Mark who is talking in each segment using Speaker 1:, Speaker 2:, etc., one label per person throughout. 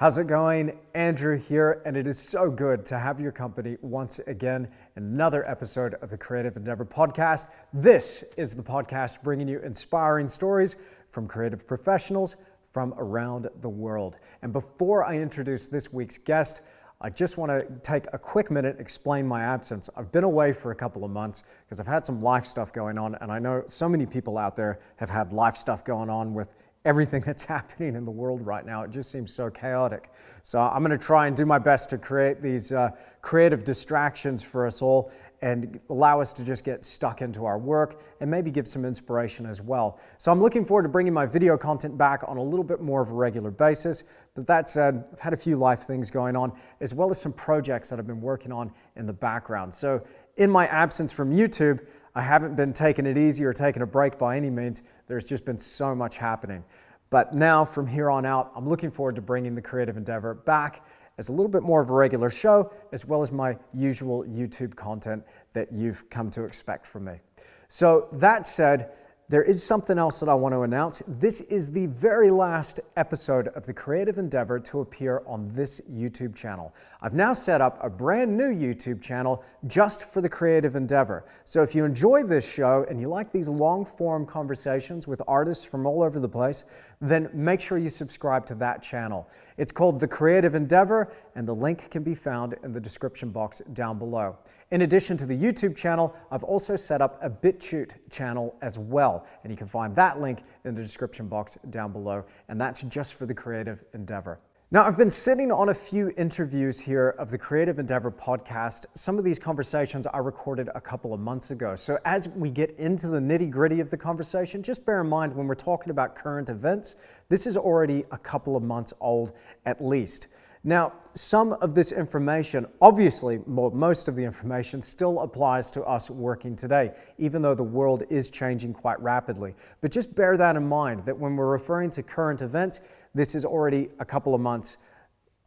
Speaker 1: How's it going? Andrew here, and it is so good to have your company once again in another episode of the Creative Endeavour podcast. This is the podcast bringing you inspiring stories from creative professionals from around the world. And before I introduce this week's guest, I just want to take a quick minute, explain my absence. I've been away for a couple of months because I've had some life stuff going on, and I know so many people out there have had life stuff going on with everything that's happening in the world right now. It just seems so chaotic. So I'm going to try and do my best to create these creative distractions for us all and allow us to just get stuck into our work and maybe give some inspiration as well. So I'm looking forward to bringing my video content back on a little bit more of a regular basis. But that said, I've had a few life things going on, as well as some projects that I've been working on in the background. So in my absence from YouTube, I haven't been taking it easy or taking a break by any means. There's just been so much happening. But now, from here on out, I'm looking forward to bringing the Creative Endeavour back as a little bit more of a regular show, as well as my usual YouTube content that you've come to expect from me. So that said, there is something else that I want to announce. This is the very last episode of the Creative Endeavour to appear on this YouTube channel. I've now set up a brand new YouTube channel just for the Creative Endeavour. So if you enjoy this show and you like these long form conversations with artists from all over the place, then make sure you subscribe to that channel. It's called The Creative Endeavour, and the link can be found in the description box down below. In addition to the YouTube channel, I've also set up a BitChute channel as well, and you can find that link in the description box down below, and that's just for the Creative Endeavour. Now, I've been sitting on a few interviews here of the Creative Endeavour podcast. Some of these conversations I recorded a couple of months ago. So as we get into the nitty-gritty of the conversation, just bear in mind when we're talking about current events, this is already a couple of months old at least. Now, some of this information, obviously, most of the information still applies to us working today, even though the world is changing quite rapidly. But just bear that in mind, that when we're referring to current events, this is already a couple of months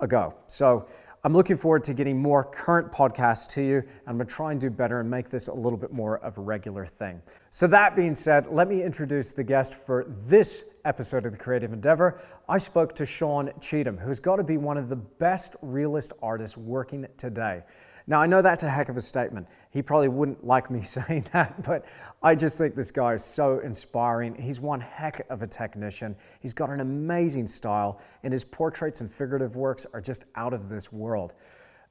Speaker 1: ago. So I'm looking forward to getting more current podcasts to you. I'm going to try and do better and make this a little bit more of a regular thing. So that being said, let me introduce the guest for this episode of the Creative Endeavour. I spoke to Cheetham, who's got to be one of the best realist artists working today. Now, I know that's a heck of a statement. He probably wouldn't like me saying that, but I just think this guy is so inspiring. He's one heck of a technician. He's got an amazing style, and his portraits and figurative works are just out of this world.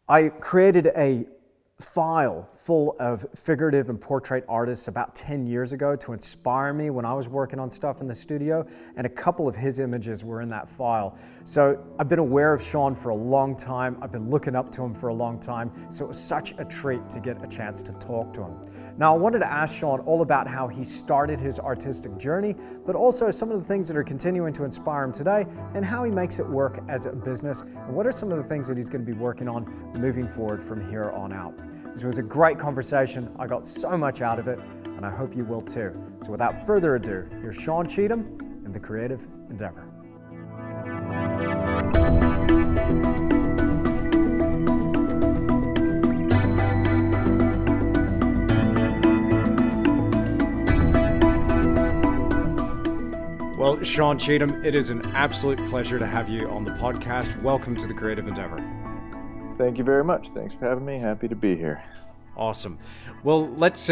Speaker 1: I created a file full of figurative and portrait artists about 10 years ago to inspire me when I was working on stuff in the studio, and a couple of his images were in that file. So I've been aware of Sean for a long time. I've been looking up to him for a long time, so it was such a treat to get a chance to talk to him. Now, I wanted to ask Sean all about how he started his artistic journey, but also some of the things that are continuing to inspire him today, and how he makes it work as a business, and what are some of the things that he's going to be working on moving forward from here on out. This was a great conversation. I got so much out of it, and I hope you will too. So without further ado, here's Sean Cheetham in the Creative Endeavour. Well, Sean Cheetham, it is an absolute pleasure to have you on the podcast. Welcome to the Creative Endeavour.
Speaker 2: Thank you very much. Thanks for having me. Happy to be here.
Speaker 1: Awesome. Well, let's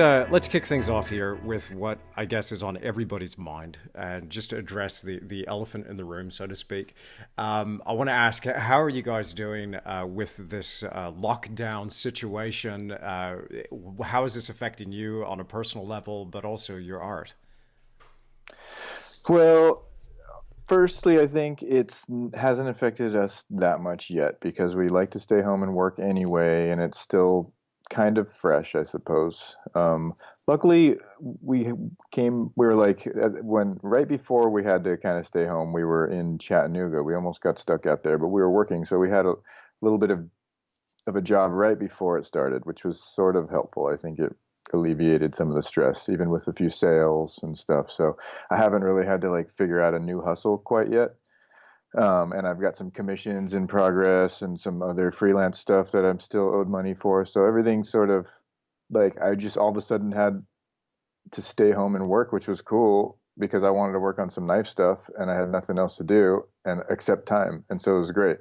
Speaker 1: kick things off here with what I guess is on everybody's mind, and just to address the elephant in the room, so to speak. I want to ask, how are you guys doing with this lockdown situation? How is this affecting you on a personal level, but also your art?
Speaker 2: Well, firstly, I think it hasn't affected us that much yet because we like to stay home and work anyway, and it's still kind of fresh, I suppose. Luckily, we were like, right before we had to kind of stay home, we were in Chattanooga. We almost got stuck out there, but we were working, so we had a little bit of a job right before it started, which was sort of helpful. I think it alleviated some of the stress, even with a few sales and stuff. So I haven't really had to figure out a new hustle quite yet. And I've got some commissions in progress and some other freelance stuff that I'm still owed money for. So everything's sort of I just all of a sudden had to stay home and work, which was cool because I wanted to work on some knife stuff and I had nothing else to do and except time. And so it was great.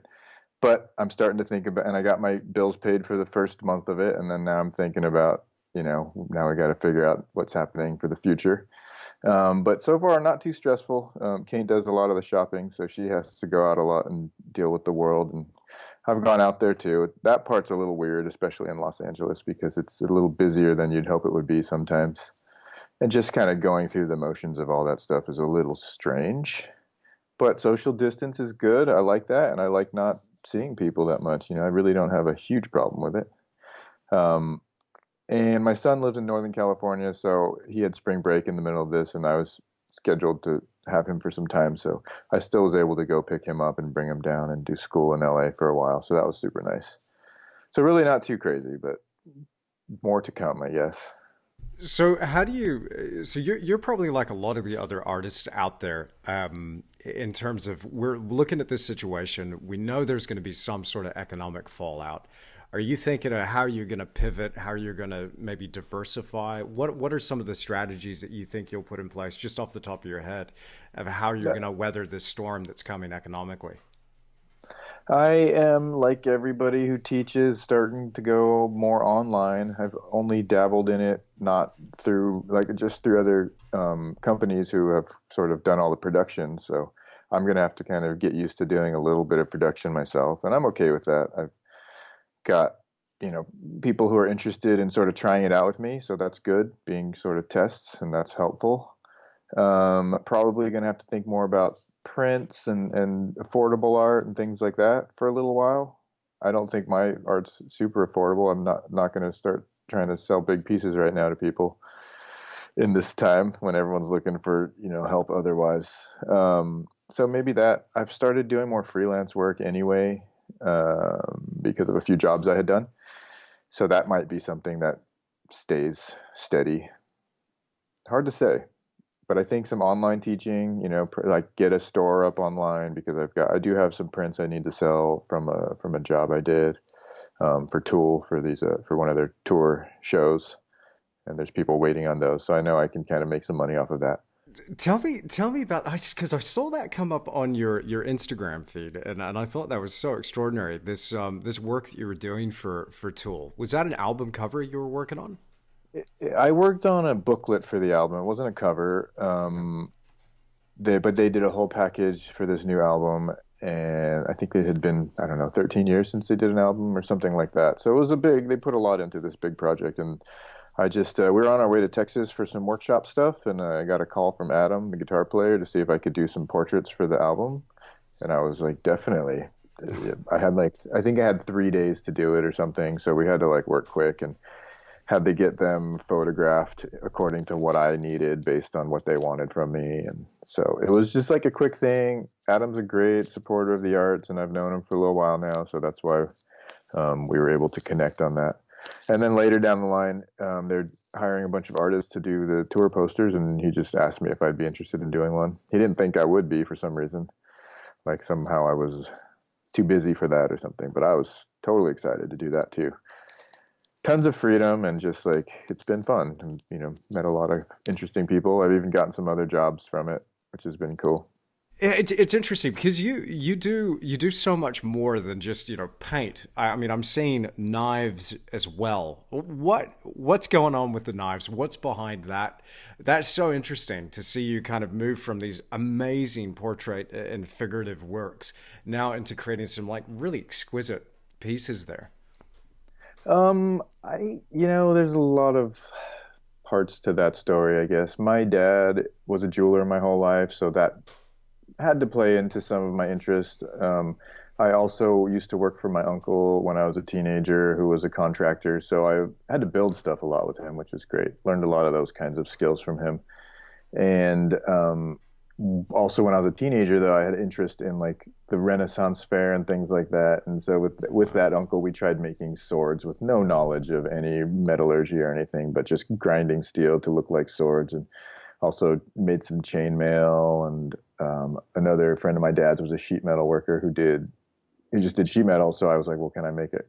Speaker 2: But I'm starting to think about, and I got my bills paid for the first month of it, and then now I'm thinking about, now we got to figure out what's happening for the future. But so far, not too stressful. Kate does a lot of the shopping, so she has to go out a lot and deal with the world. And I've gone out there too. That part's a little weird, especially in Los Angeles, because it's a little busier than you'd hope it would be sometimes. And just kind of going through the motions of all that stuff is a little strange. But social distance is good. I like that, and I like not seeing people that much. I really don't have a huge problem with it. Um, and my son lives in Northern California, so he had spring break in the middle of this, and I was scheduled to have him for some time. So I still was able to go pick him up and bring him down and do school in LA for a while. So that was super nice. So really not too crazy, but more to come, I guess.
Speaker 1: So how do you? So you're probably like a lot of the other artists out there. In terms of we're looking at this situation, we know there's going to be some sort of economic fallout. Are you thinking of how you're going to pivot? How you're going to maybe diversify? What are some of the strategies that you think you'll put in place, just off the top of your head, of how you're going to weather this storm that's coming economically?
Speaker 2: I am, like everybody who teaches, starting to go more online. I've only dabbled in it, not through like just through other companies who have sort of done all the production. So I'm going to have to kind of get used to doing a little bit of production myself, and I'm okay with that. I've got, people who are interested in sort of trying it out with me, so that's good, being sort of tests, and that's helpful. Probably going to have to think more about prints and affordable art and things like that for a little while. I don't think my art's super affordable. I'm not going to start trying to sell big pieces right now to people in this time when everyone's looking for, help otherwise. So maybe that I've started doing more freelance work anyway, because of a few jobs I had done. So that might be something that stays steady. Hard to say, but I think some online teaching, like get a store up online, because I do have some prints I need to sell from a job I did, for Tool, for these for one of their tour shows, and there's people waiting on those, so I know I can kind of make some money off of that.
Speaker 1: Tell me about, I just because I saw that come up on your Instagram feed, and I thought that was so extraordinary. This work that you were doing for Tool, was that an album cover you were working on?
Speaker 2: I worked on a booklet for the album. It wasn't a cover. But they did a whole package for this new album, and I think it had been, I don't know, 13 years since they did an album or something like that. So it was they put a lot into this big project, and I just we were on our way to Texas for some workshop stuff, and I got a call from Adam, the guitar player, to see if I could do some portraits for the album, and I was like, definitely. I think I had 3 days to do it or something, so we had to like work quick and had to get them photographed according to what I needed based on what they wanted from me. And so it was just like a quick thing. Adam's a great supporter of the arts, and I've known him for a little while now, so that's why we were able to connect on that. And then later down the line, they're hiring a bunch of artists to do the tour posters, and he just asked me if I'd be interested in doing one. He didn't think I would be for some reason, like somehow I was too busy for that or something, but I was totally excited to do that too. Tons of freedom, and just like it's been fun, and met a lot of interesting people. I've even gotten some other jobs from it, which has been cool.
Speaker 1: It's interesting because you do so much more than just paint. I mean, I'm seeing knives as well. What's going on with the knives? What's behind that? That's so interesting to see you kind of move from these amazing portrait and figurative works now into creating some like really exquisite pieces there.
Speaker 2: There's a lot of parts to that story, I guess. My dad was a jeweler my whole life, so that had to play into some of my interest. I also used to work for my uncle when I was a teenager, who was a contractor, so I had to build stuff a lot with him, which was great. Learned a lot of those kinds of skills from him. And also, when I was a teenager, though, I had interest in like the Renaissance fair and things like that. And so with that uncle, we tried making swords with no knowledge of any metallurgy or anything, but just grinding steel to look like swords. And also made some chainmail. And another friend of my dad's was a sheet metal worker he just did sheet metal. So I was like, well, can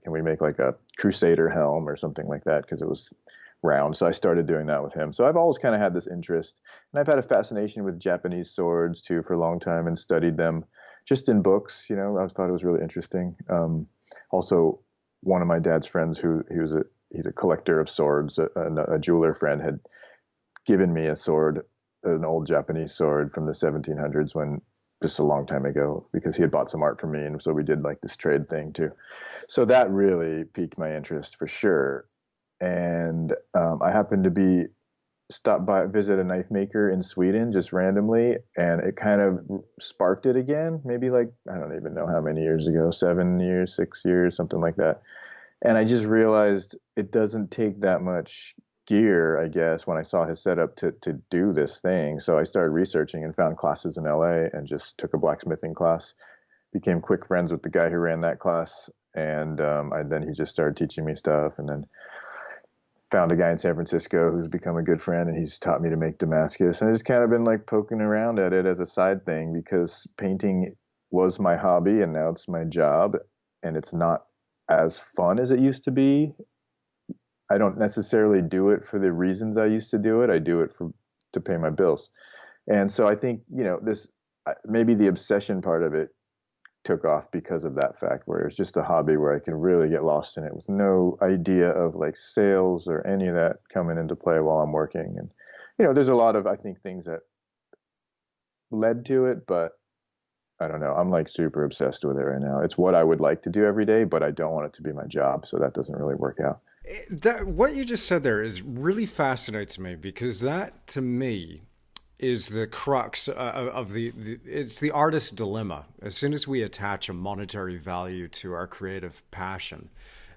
Speaker 2: we make like a Crusader helm or something like that? Because it was round. So I started doing that with him. So I've always kind of had this interest, and I've had a fascination with Japanese swords too for a long time, and studied them just in books. I thought it was really interesting. Also, one of my dad's friends, he's a collector of swords, a jeweler friend, had given me a sword, an old Japanese sword from the 1700s, when just a long time ago, because he had bought some art from me, and so we did like this trade thing too. So that really piqued my interest for sure. And I happened to be stopped by visit a knife maker in Sweden just randomly, and it kind of sparked it again. Maybe like I don't even know how many years ago, 7 years, 6 years, something like that. And I just realized it doesn't take that much gear, I guess, when I saw his setup to do this thing. So I started researching and found classes in LA and just took a blacksmithing class. Became quick friends with the guy who ran that class, and then he just started teaching me stuff. And then found a guy in San Francisco who's become a good friend, and he's taught me to make Damascus. And I just kind of been like poking around at it as a side thing, because painting was my hobby and now it's my job, and it's not as fun as it used to be. I don't necessarily do it for the reasons I used to do it. I do it for to pay my bills. And so I think, this maybe the obsession part of it took off because of that fact, where it's just a hobby where I can really get lost in it with no idea of like sales or any of that coming into play while I'm working. And there's a lot of, I think, things that led to it, but I don't know. I'm like super obsessed with it right now. It's what I would like to do every day, but I don't want it to be my job, so that doesn't really work out.
Speaker 1: What you just said there is really fascinates me, because that to me is the crux of it's the artist's dilemma. As soon as we attach a monetary value to our creative passion,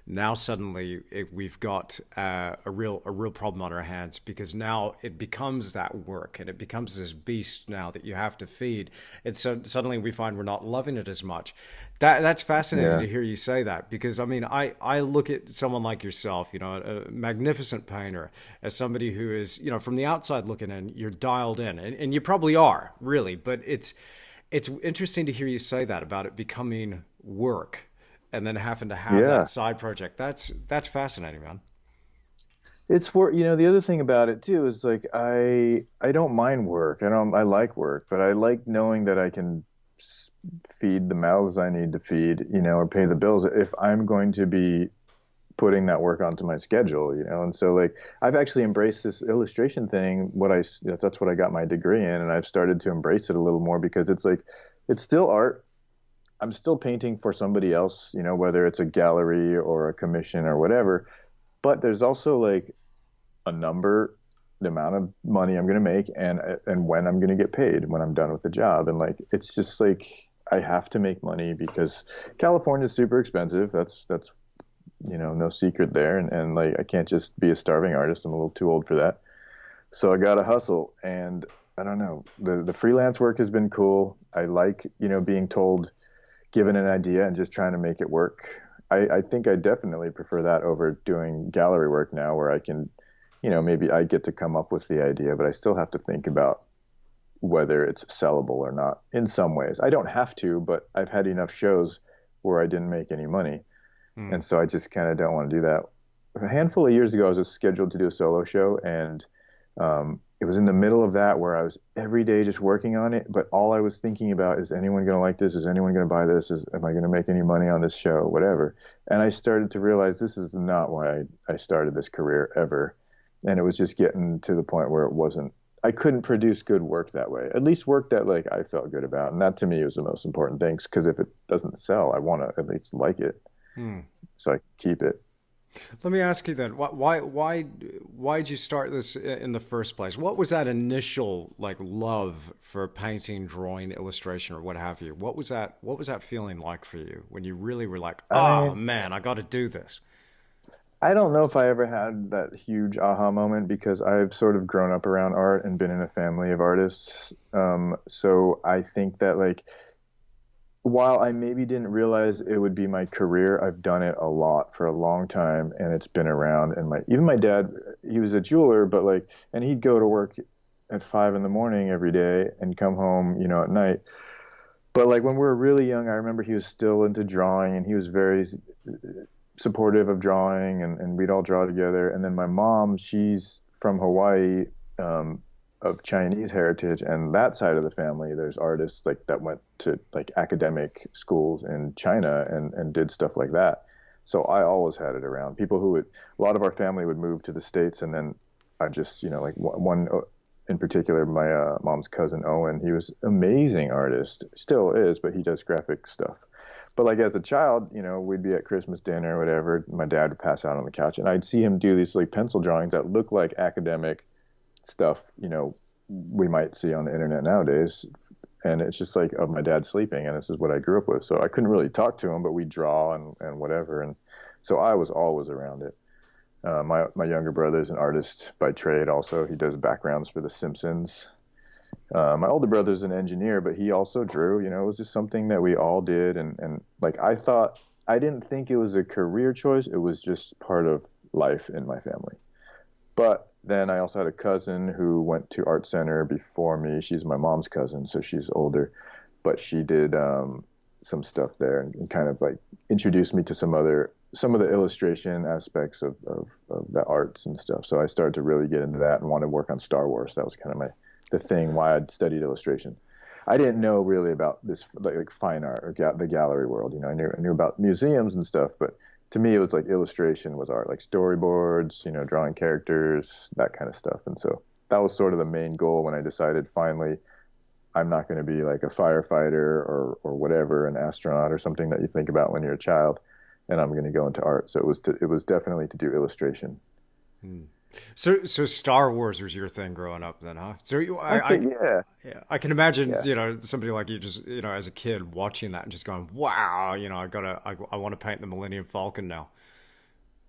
Speaker 1: now suddenly we've got a real problem on our hands, because now it becomes that work, and it becomes this beast now that you have to feed. And so suddenly we find we're not loving it as much. That's fascinating
Speaker 2: Yeah.
Speaker 1: to hear you say that, because I mean, I look at someone like yourself, a magnificent painter, as somebody who is, from the outside looking in, you're dialed in, and you probably are, really. But it's interesting to hear you say that about it becoming work, and then having to have that
Speaker 2: Yeah.
Speaker 1: side project. That's fascinating, man.
Speaker 2: It's for, the other thing about it too is like I don't mind work. I like work, but I like knowing that I can feed the mouths I need to feed, or pay the bills if I'm going to be putting that work onto my schedule. And so like I've actually embraced this illustration thing. That's what I got my degree in, and I've started to embrace it a little more, because it's like it's still art. I'm still painting for somebody else, whether it's a gallery or a commission or whatever. But there's also like a number, the amount of money I'm going to make, and when I'm going to get paid when I'm done with the job. And like it's just like I have to make money, because California is super expensive. That's no secret there. And like I can't just be a starving artist. I'm a little too old for that. So I got to hustle. And I don't know. The freelance work has been cool. I like, being told, given an idea and just trying to make it work. I think I definitely prefer that over doing gallery work now, where I can, maybe I get to come up with the idea, but I still have to think about whether it's sellable or not in some ways. I don't have to, but I've had enough shows where I didn't make any money.
Speaker 1: Hmm.
Speaker 2: And so I just kind of don't want to do that. A handful of years ago, I was scheduled to do a solo show, and it was in the middle of that where I was every day just working on it. But all I was thinking about is anyone going to like this? Is anyone going to buy this? Am I going to make any money on this show? Whatever. And I started to realize this is not why I started this career ever. And it was just getting to the point where I couldn't produce good work that way, at least work that like I felt good about. And that to me was the most important thing, because if it doesn't sell, I want to at least like it
Speaker 1: Hmm.
Speaker 2: so I can keep it.
Speaker 1: Let me ask you then, why did you start this in the first place? What was that initial like love for painting, drawing, illustration, or what have you? What was that feeling like for you when you really were like, oh
Speaker 2: I
Speaker 1: man, I got to do this?
Speaker 2: I don't know if I ever had that huge aha moment, because I've sort of grown up around art and been in a family of artists. So I think that like while I maybe didn't realize it would be my career, I've done it a lot for a long time, and it's been around. And even my dad, he was a jeweler, but like, and he'd go to work at 5 in the morning every day and come home, at night. But like when we were really young, I remember he was still into drawing, and he was very supportive of drawing, and we'd all draw together. And then my mom, she's from Hawaii, um, of Chinese heritage, and that side of the family, there's artists like that went to like academic schools in China and did stuff like that. So I always had it around. People who would, a lot of our family would move to the States, and then I just, like one in particular, my mom's cousin Owen, he was amazing artist, still is, but he does graphic stuff. But like as a child, we'd be at Christmas dinner or whatever. My dad would pass out on the couch, and I'd see him do these like pencil drawings that look like academic stuff, we might see on the internet nowadays. And it's just like of my dad sleeping, and this is what I grew up with. So I couldn't really talk to him, but we draw and whatever. And so I was always around it. My younger brother is an artist by trade. Also, he does backgrounds for The Simpsons. My older brother's an engineer, but he also drew. It was just something that we all did, and like I didn't think it was a career choice. It was just part of life in my family. But then I also had a cousin who went to art center before me. She's my mom's cousin, so she's older, but she did some stuff there and kind of like introduced me to some of the illustration aspects of the arts and stuff. So I started to really get into that and want to work on Star Wars. That was kind of the thing why I'd studied illustration. I didn't know really about this like fine art or the gallery world. I knew about museums and stuff, but to me it was like illustration was art, like storyboards, drawing characters, that kind of stuff. And so that was sort of the main goal when I decided finally I'm not going to be like a firefighter or whatever, an astronaut or something that you think about when you're a child, and I'm going to go into art. So it was definitely to do illustration.
Speaker 1: Hmm. So Star Wars was your thing growing up then, huh? So
Speaker 2: I say, yeah,
Speaker 1: yeah, I can imagine,
Speaker 2: yeah.
Speaker 1: somebody like you just, as a kid watching that and just going, wow, I want to paint the Millennium Falcon now.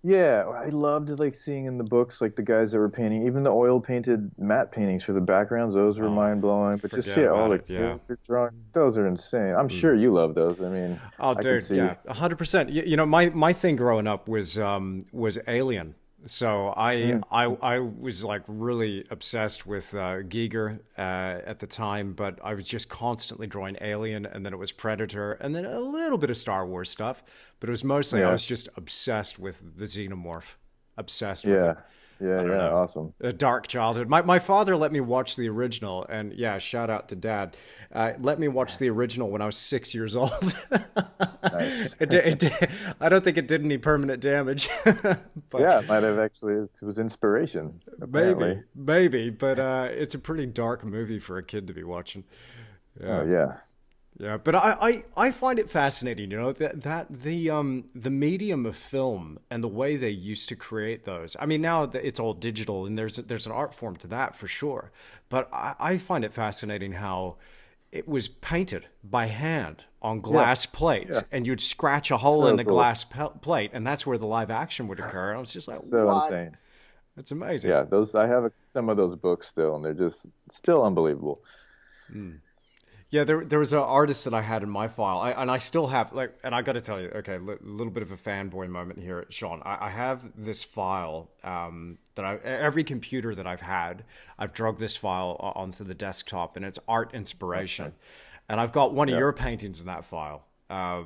Speaker 2: Yeah, I loved like seeing in the books like the guys that were painting, even the oil painted matte paintings for the backgrounds. Those were
Speaker 1: Oh,
Speaker 2: mind blowing. But just
Speaker 1: forget
Speaker 2: yeah, all
Speaker 1: about
Speaker 2: the
Speaker 1: it. Yeah.
Speaker 2: character drawings, those are insane. I'm
Speaker 1: Hmm.
Speaker 2: sure you love those. I mean,
Speaker 1: Oh,
Speaker 2: I can
Speaker 1: dude,
Speaker 2: see.
Speaker 1: yeah, 100%. My thing growing up was Alien. So
Speaker 2: Mm,
Speaker 1: I was like really obsessed with Giger at the time, but I was just constantly drawing Alien, and then it was Predator, and then a little bit of Star Wars stuff. But it was mostly I
Speaker 2: yeah,
Speaker 1: was just obsessed with the Xenomorph, obsessed with
Speaker 2: yeah,
Speaker 1: him.
Speaker 2: yeah,
Speaker 1: I don't
Speaker 2: yeah.
Speaker 1: know.
Speaker 2: Awesome.
Speaker 1: A dark childhood. My father let me watch the original, and yeah, shout out to dad. Let me watch the original when I was 6 years old.
Speaker 2: Nice.
Speaker 1: I don't think it did any permanent damage, but
Speaker 2: Yeah, it might have actually. It was inspiration, apparently.
Speaker 1: maybe. But it's a pretty dark movie for a kid to be watching.
Speaker 2: Oh
Speaker 1: Yeah.
Speaker 2: yeah,
Speaker 1: Yeah, but I find it fascinating, that the medium of film and the way they used to create those. I mean, now that it's all digital and there's an art form to that for sure. But I find it fascinating how it was painted by hand on
Speaker 2: yeah,
Speaker 1: glass plates,
Speaker 2: yeah.
Speaker 1: and you'd scratch a hole in
Speaker 2: So
Speaker 1: the
Speaker 2: cool.
Speaker 1: glass plate, and that's where the live action would occur. And I was just like,
Speaker 2: So
Speaker 1: what?
Speaker 2: insane.
Speaker 1: That's amazing.
Speaker 2: Yeah, those I have some of those books still, and they're just still unbelievable.
Speaker 1: Yeah, there was an artist that I had in my file, and I still have like, and I got to tell you, okay, a little bit of a fanboy moment here, Sean. I have this file that every computer that I've had, I've drug this file onto the desktop, and it's art inspiration,
Speaker 2: Okay.
Speaker 1: and I've got one of
Speaker 2: Yeah.
Speaker 1: your paintings in that file.
Speaker 2: Oh,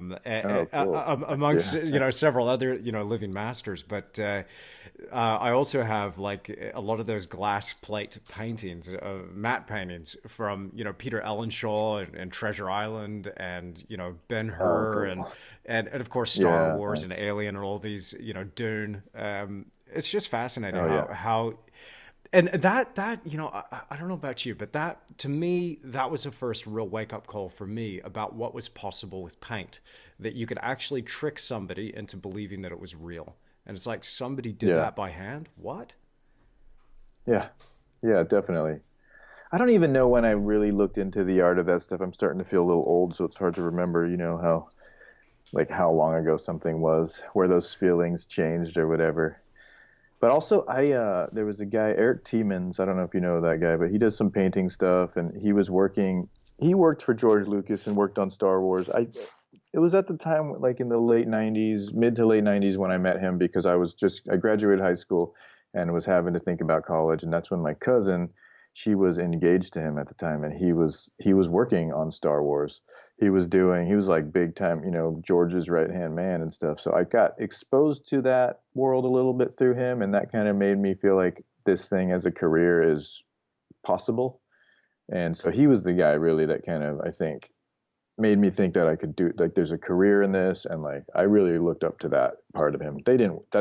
Speaker 2: cool.
Speaker 1: Amongst
Speaker 2: Yeah.
Speaker 1: several other living masters, but I also have like a lot of those glass plate paintings, matte paintings from Peter Ellenshaw and Treasure Island, and Ben
Speaker 2: Oh,
Speaker 1: Hur, and,
Speaker 2: cool.
Speaker 1: and of course Star
Speaker 2: Yeah.
Speaker 1: Wars and
Speaker 2: Nice.
Speaker 1: Alien and all these Dune. It's just fascinating
Speaker 2: Oh, yeah.
Speaker 1: how and that I don't know about you, but that to me that was the first real wake up call for me about what was possible with paint, that you could actually trick somebody into believing that it was real. And it's like, somebody did
Speaker 2: Yeah.
Speaker 1: that by hand? What?
Speaker 2: Yeah. Yeah. Definitely. I don't even know when I really looked into the art of that stuff. I'm starting to feel a little old, so it's hard to remember, how like how long ago something was, where those feelings changed or whatever. But also, I there was a guy, Eric Tiemens. I don't know if you know that guy, but he does some painting stuff, and he was working. He worked for George Lucas and worked on Star Wars. It was at the time, like in the late '90s, mid to late '90s, when I met him because I graduated high school and was having to think about college, and that's when my cousin, she was engaged to him at the time, and he was working on Star Wars. He was like big time, George's right hand man and stuff. So I got exposed to that world a little bit through him, and that kind of made me feel like this thing as a career is possible. And so he was the guy really that kind of, I think, made me think that I could do, like, there's a career in this. And like, I really looked up to that part of him. That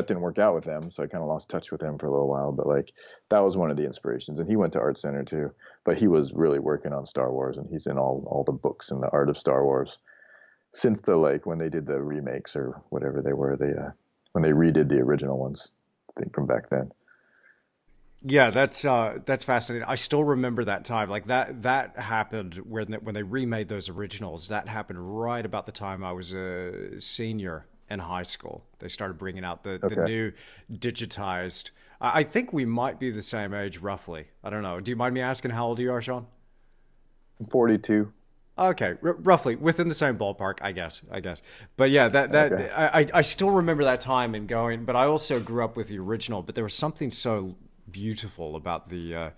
Speaker 2: didn't work out with them. So I kind of lost touch with him for a little while, but like, that was one of the inspirations. And he went to Art Center too, but he was really working on Star Wars, and he's in all the books in the art of Star Wars since the, like, when they did the remakes or whatever they were, when they redid the original ones, I think from back then.
Speaker 1: Yeah, that's fascinating. I still remember that time. Like that happened when they remade those originals. That happened right about the time I was a senior in high school. They started bringing out the
Speaker 2: Okay.
Speaker 1: new digitized. I think we might be the same age roughly. I don't know. Do you mind me asking how old you are, Sean?
Speaker 2: I'm 42.
Speaker 1: Okay, roughly within the same ballpark, I guess. I guess, but yeah,
Speaker 2: Okay.
Speaker 1: I still remember that time and going. But I also grew up with the original. But there was something so beautiful about the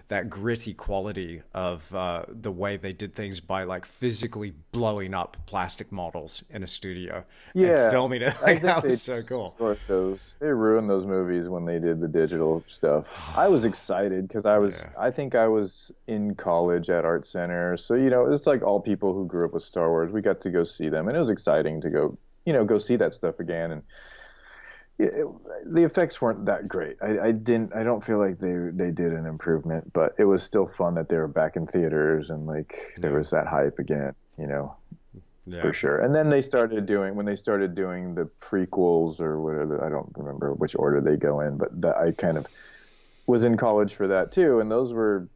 Speaker 1: that gritty quality of the way they did things by like physically blowing up plastic models in a studio and
Speaker 2: Yeah,
Speaker 1: filming it.
Speaker 2: I
Speaker 1: Like
Speaker 2: think
Speaker 1: that
Speaker 2: they
Speaker 1: was so cool.
Speaker 2: distort those. They ruined those movies when they did the digital stuff. I was excited because
Speaker 1: Yeah,
Speaker 2: I think I was in college at Art Center. So, it's like all people who grew up with Star Wars. We got to go see them, and it was exciting to go see that stuff again. And it, the effects weren't that great. I don't feel like they did an improvement, but it was still fun that they were back in theaters, and like there
Speaker 1: yeah,
Speaker 2: was that hype again, for
Speaker 1: yeah.
Speaker 2: sure. And then when they started doing the prequels or whatever, I don't remember which order they go in, but that I kind of was in college for that too, and those were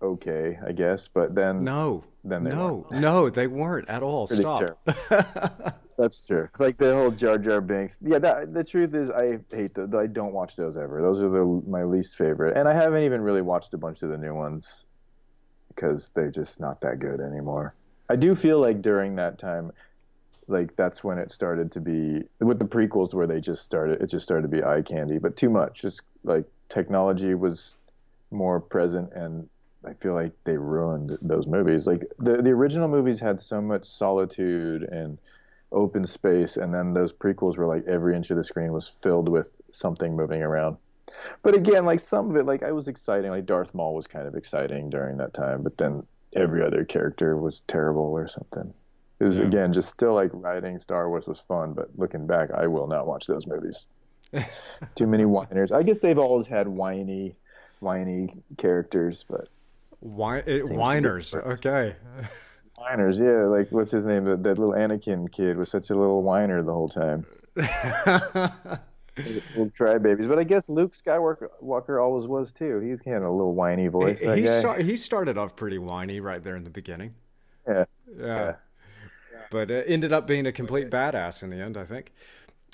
Speaker 2: okay, I guess, but
Speaker 1: No,
Speaker 2: then they weren't.
Speaker 1: no, they weren't at all.
Speaker 2: Pretty
Speaker 1: Stop.
Speaker 2: terrible. That's true. Like the whole Jar Jar Binks. Yeah, the truth is I hate those. I don't watch those ever. Those are my least favorite. And I haven't even really watched a bunch of the new ones because they're just not that good anymore. I do feel like during that time, like that's when it started to be with the prequels where it just started to be eye candy, but too much. Just like technology was more present, and I feel like they ruined those movies. Like the original movies had so much solitude and open space, and then those prequels were like every inch of the screen was filled with something moving around. But again, like some of it, like I was exciting. Like Darth Maul was kind of exciting during that time, but then every other character was terrible or something. It was
Speaker 1: Yeah.
Speaker 2: again just still like writing Star Wars was fun, but looking back, I will not watch those movies. Too many whiners. I guess they've always had whiny characters, but it seems to get
Speaker 1: Whiners.
Speaker 2: worse.
Speaker 1: Okay.
Speaker 2: Whiners, yeah. Like what's his name? That little Anakin kid was such a little whiner the whole time. Little crybabies, but I guess Luke Skywalker Walker always was too. He had a little whiny voice, that guy.
Speaker 1: He started off pretty whiny right there in the beginning.
Speaker 2: Yeah,
Speaker 1: Yeah,
Speaker 2: yeah,
Speaker 1: but ended up being a complete badass in the end, I think.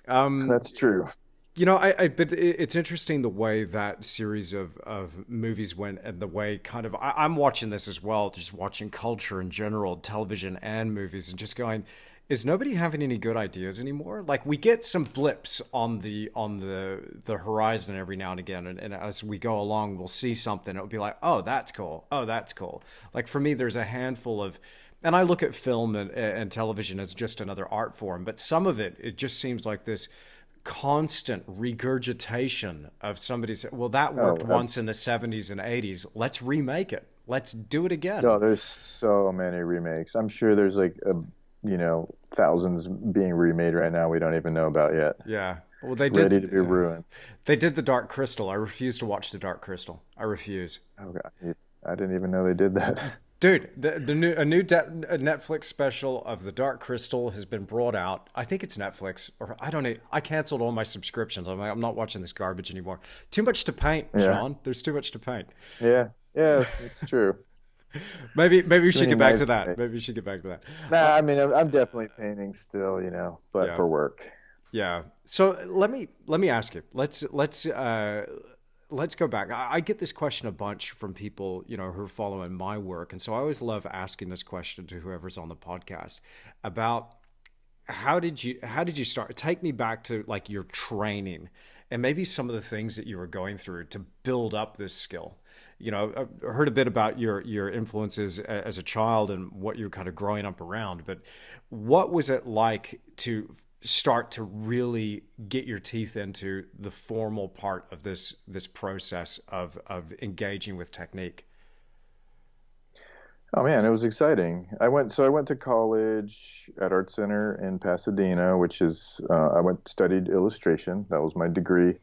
Speaker 1: Um,
Speaker 2: that's true.
Speaker 1: but it's interesting the way that series of movies went and the way kind of I'm watching this as well, just watching culture in general, television and movies, and just going, is nobody having any good ideas anymore? Like we get some blips on the horizon every now and again, and as we go along, we'll see something. It'll be like, oh, that's cool. Oh, that's cool. Like for me, there's a handful of. And I look at film and television as just another art form, but some of it just seems like this constant regurgitation of somebody's, well, that
Speaker 2: Oh,
Speaker 1: worked once in the 70s and 80s. Let's remake it. Let's do it again.
Speaker 2: no, there's so many remakes. I'm sure there's like thousands being remade right now we don't even know about yet,
Speaker 1: Yeah. Well,
Speaker 2: ready to be ruined.
Speaker 1: they did the Dark Crystal. I refuse to watch the Dark Crystal. I refuse.
Speaker 2: Oh God, I didn't even know they did that.
Speaker 1: Dude, a Netflix special of the Dark Crystal has been brought out. I think it's Netflix, or I don't know. I canceled all my subscriptions. I'm like, I'm not watching this garbage anymore. Too much to paint,
Speaker 2: Yeah,
Speaker 1: Sean. There's too much to paint.
Speaker 2: yeah, yeah. It's true.
Speaker 1: Maybe we
Speaker 2: Too
Speaker 1: should
Speaker 2: many
Speaker 1: get back to
Speaker 2: knives to
Speaker 1: that.
Speaker 2: make.
Speaker 1: Maybe we should get back to that.
Speaker 2: Nah, I mean, I'm definitely painting still, but
Speaker 1: Yeah.
Speaker 2: for work.
Speaker 1: Yeah. So let me ask you. Let's go back. I get this question a bunch from people, who are following my work, and so I always love asking this question to whoever's on the podcast about how did you start? Take me back to like your training and maybe some of the things that you were going through to build up this skill. I heard a bit about your influences as a child and what you were kind of growing up around, but what was it like to start to really get your teeth into the formal part of this process of engaging with technique?
Speaker 2: Oh man, it was exciting. I went to college at Art Center in Pasadena, which is I went studied illustration. That was my degree.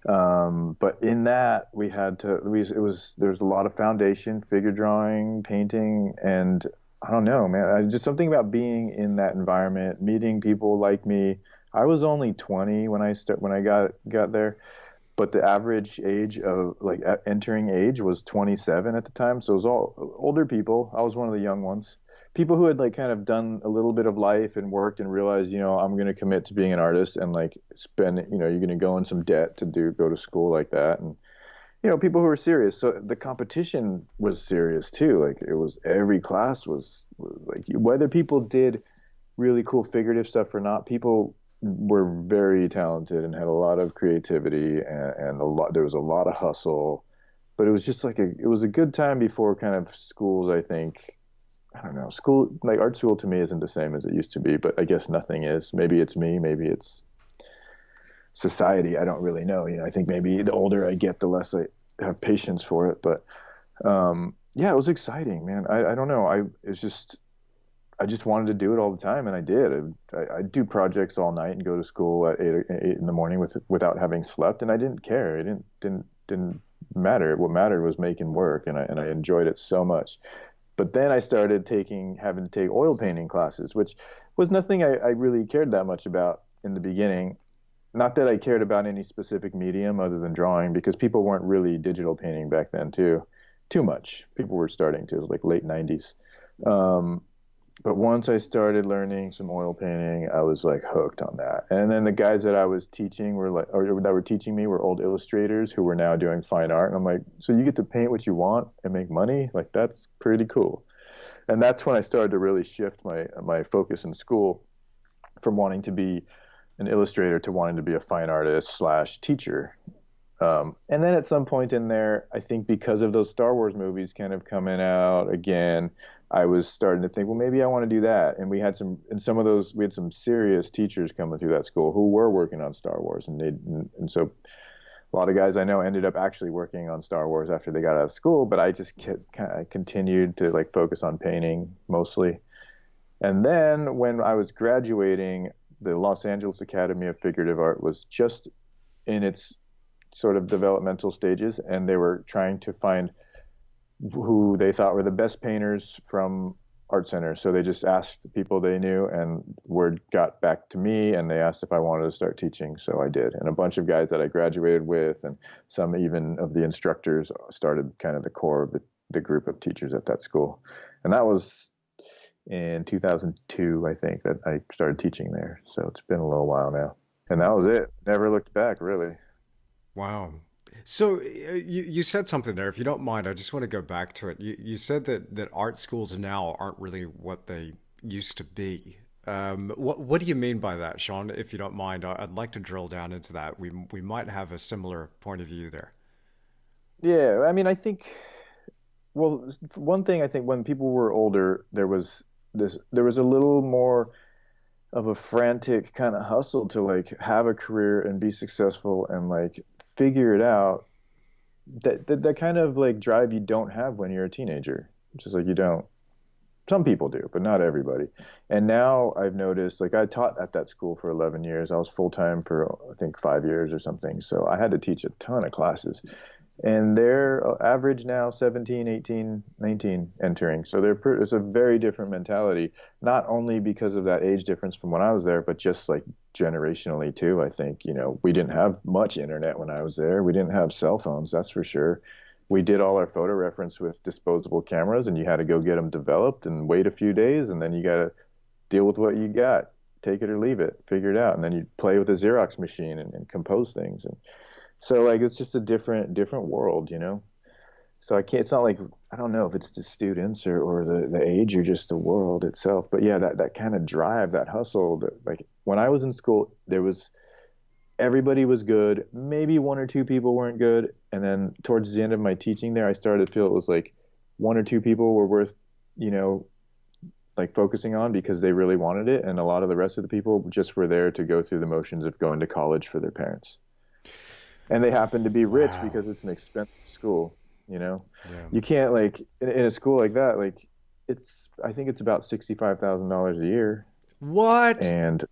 Speaker 2: But in that we had to we it was there's a lot of foundation, figure drawing, painting, and I don't know, man. Just something about being in that environment, meeting people like me. I was only 20 when I got there, but the average age of like entering age was 27 at the time. So it was all older people. I was one of the young ones. People who had like kind of done a little bit of life and worked and realized, I'm going to commit to being an artist and like spend, you're going to go in some debt to go to school like that. And, people who were serious. So the competition was serious too. Like it was every class was like whether people did really cool figurative stuff or not, people were very talented and had a lot of creativity and there was a lot of hustle. But it was just like it was a good time before kind of schools, I think. I don't know. School, like art school to me isn't the same as it used to be, but I guess nothing is. Maybe it's me, maybe it's society. I don't really know. I think maybe the older I get, the less I have patience for it. But yeah, it was exciting, man. I don't know. I just wanted to do it all the time, and I did. I'd do projects all night and go to school at eight in the morning without having slept, and I didn't care. It didn't matter. What mattered was making work, and I enjoyed it so much. But then I started having to take oil painting classes, which was nothing I really cared that much about in the beginning. Not that I cared about any specific medium other than drawing, because people weren't really digital painting back then too much. People were starting to, it was like late 90s. Um, but once I started learning some oil painting, I was like hooked on that. And then the guys that I was teaching or that were teaching me were old illustrators who were now doing fine art. And I'm like, so you get to paint what you want and make money? Like that's pretty cool. And that's when I started to really shift my focus in school from wanting to be an illustrator to wanting to be a fine artist slash teacher. And then at some point in there, I think because of those Star Wars movies kind of coming out again, I was starting to think, well, maybe I want to do that. And we had some serious teachers coming through that school who were working on Star Wars, and so a lot of guys I know ended up actually working on Star Wars after they got out of school. But I just kind of continued to like focus on painting mostly. And then when I was graduating, the Los Angeles Academy of Figurative Art was just in its sort of developmental stages, and they were trying to find who they thought were the best painters from Art Center. So they just asked the people they knew, and word got back to me, and they asked if I wanted to start teaching. So I did. And a bunch of guys that I graduated with, and some even of the instructors started kind of the core of the group of teachers at that school. And that was in 2002, I think, that I started teaching there. So it's been a little while now. And that was it. Never looked back, really.
Speaker 1: Wow. So you said something there. If you don't mind, I just want to go back to it. You said that art schools now aren't really what they used to be. What do you mean by that, Sean? If you don't mind, I'd like to drill down into that. We might have a similar point of view there.
Speaker 2: Yeah, I mean, I think, well, one thing I think when people were older, there was a little more of a frantic kind of hustle to like have a career and be successful and like figure it out. That kind of like drive you don't have when you're a teenager. Just like you don't. Some people do, but not everybody. And now I've noticed, like I taught at that school for 11 years. I was full time for I think 5 years or something. So I had to teach a ton of classes, and they're average now 17, 18, 19 entering. So it's a very different mentality, not only because of that age difference from when I was there, but just like generationally too. I think, we didn't have much internet when I was there. We didn't have cell phones, that's for sure. We did all our photo reference with disposable cameras, and you had to go get them developed and wait a few days, and then you got to deal with what you got, take it or leave it, figure it out, and then you play with a Xerox machine and compose things. And so like it's just a different world. So I can't. It's not like I don't know if it's the students or the age or just the world itself. But yeah, that kind of drive, that hustle. Like when I was in school, there was everybody was good. Maybe one or two people weren't good. And then towards the end of my teaching there, I started to feel it was like one or two people were worth, you know, like focusing on because they really wanted it. And a lot of the rest of the people just were there to go through the motions of going to college for their parents. And they happen to be rich
Speaker 1: Wow.
Speaker 2: because it's an expensive school. You know,
Speaker 1: Yeah.
Speaker 2: you can't like in a school like that, like I think it's about $65,000 a year,
Speaker 1: What?
Speaker 2: and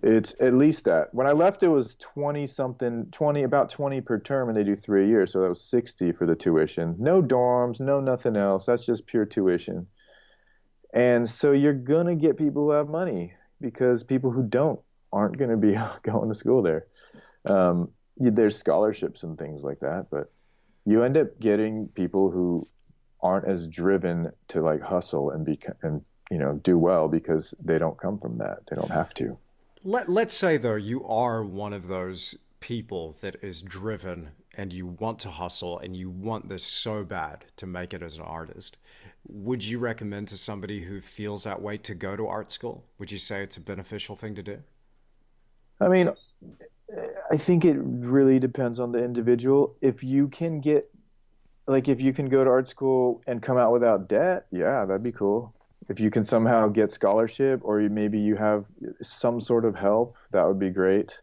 Speaker 2: it's at least that. When I left, it was 20 something, 20, about 20 per term, and they do 3 a year. So that was 60 for the tuition. No dorms, no nothing else. That's just pure tuition. And so you're going to get people who have money because people who don't aren't going to be going to school there. There's scholarships and things like that, but you end up getting people who aren't as driven to like hustle and do well because they don't come from that. They don't have to.
Speaker 1: Let's say, though, you are one of those people that is driven and you want to hustle and you want this so bad to make it as an artist. Would you recommend to somebody who feels that way to go to art school? Would you say it's a beneficial thing to do?
Speaker 2: I mean, I think it really depends on the individual. If you can go to art school and come out without debt, yeah, that'd be cool. If you can somehow get scholarship or maybe you have some sort of help, that would be great.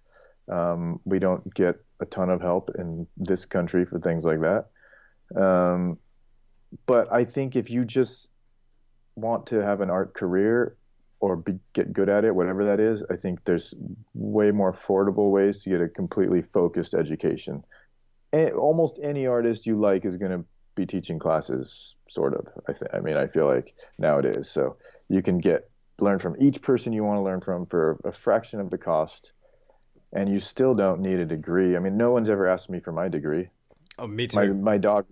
Speaker 2: We don't get a ton of help in this country for things like that. Um, but I think if you just want to have an art career or get good at it, whatever that is, I think there's way more affordable ways to get a completely focused education. Almost any artist you like is going to be teaching classes, sort of. I mean, I feel like nowadays. So you can learn from each person you want to learn from for a fraction of the cost, and you still don't need a degree. I mean, no one's ever asked me for my degree.
Speaker 1: Oh, me
Speaker 2: My
Speaker 1: too.
Speaker 2: my dog,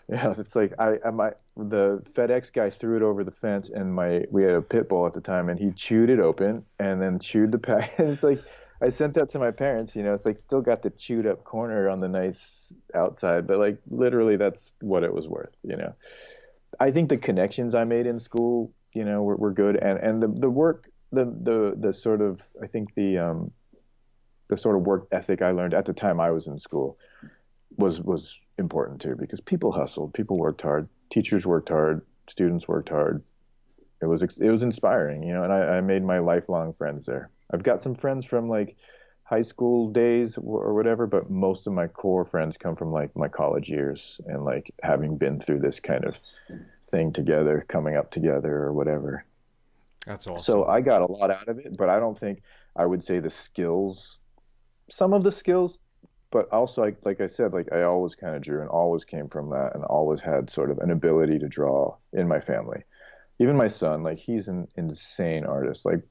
Speaker 2: yeah, it's like the FedEx guy threw it over the fence, and we had a pit bull at the time, and he chewed it open and then chewed the pack. And it's like I sent that to my parents. It's like still got the chewed up corner on the nice outside, but like literally that's what it was worth. I think the connections I made in school, were good, and the work, the sort of I think the sort of work ethic I learned at the time I was in school was important too because people hustled, people worked hard, teachers worked hard, students worked hard. It was inspiring, and I made my lifelong friends there. I've got some friends from like high school days or whatever, but most of my core friends come from like my college years and like having been through this kind of thing together, coming up together or whatever.
Speaker 1: That's
Speaker 2: So
Speaker 1: awesome.
Speaker 2: I got a lot out of it, but I don't think I would say the skills, some of the skills, but also like I said, like I always kind of drew and always came from that and always had sort of an ability to draw in my family. Even my son, like he's an insane artist, like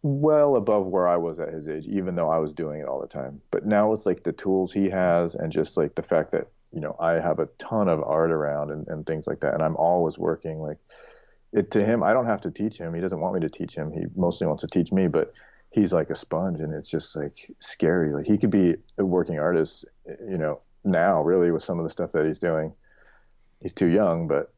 Speaker 2: well above where I was at his age, even though I was doing it all the time. But now it's like the tools he has and just like the fact that, I have a ton of art around and things like that. And I'm always working like it to him. I don't have to teach him. He doesn't want me to teach him. He mostly wants to teach me, but he's like a sponge and it's just like scary. Like he could be a working artist, now really with some of the stuff that he's doing. He's too young, but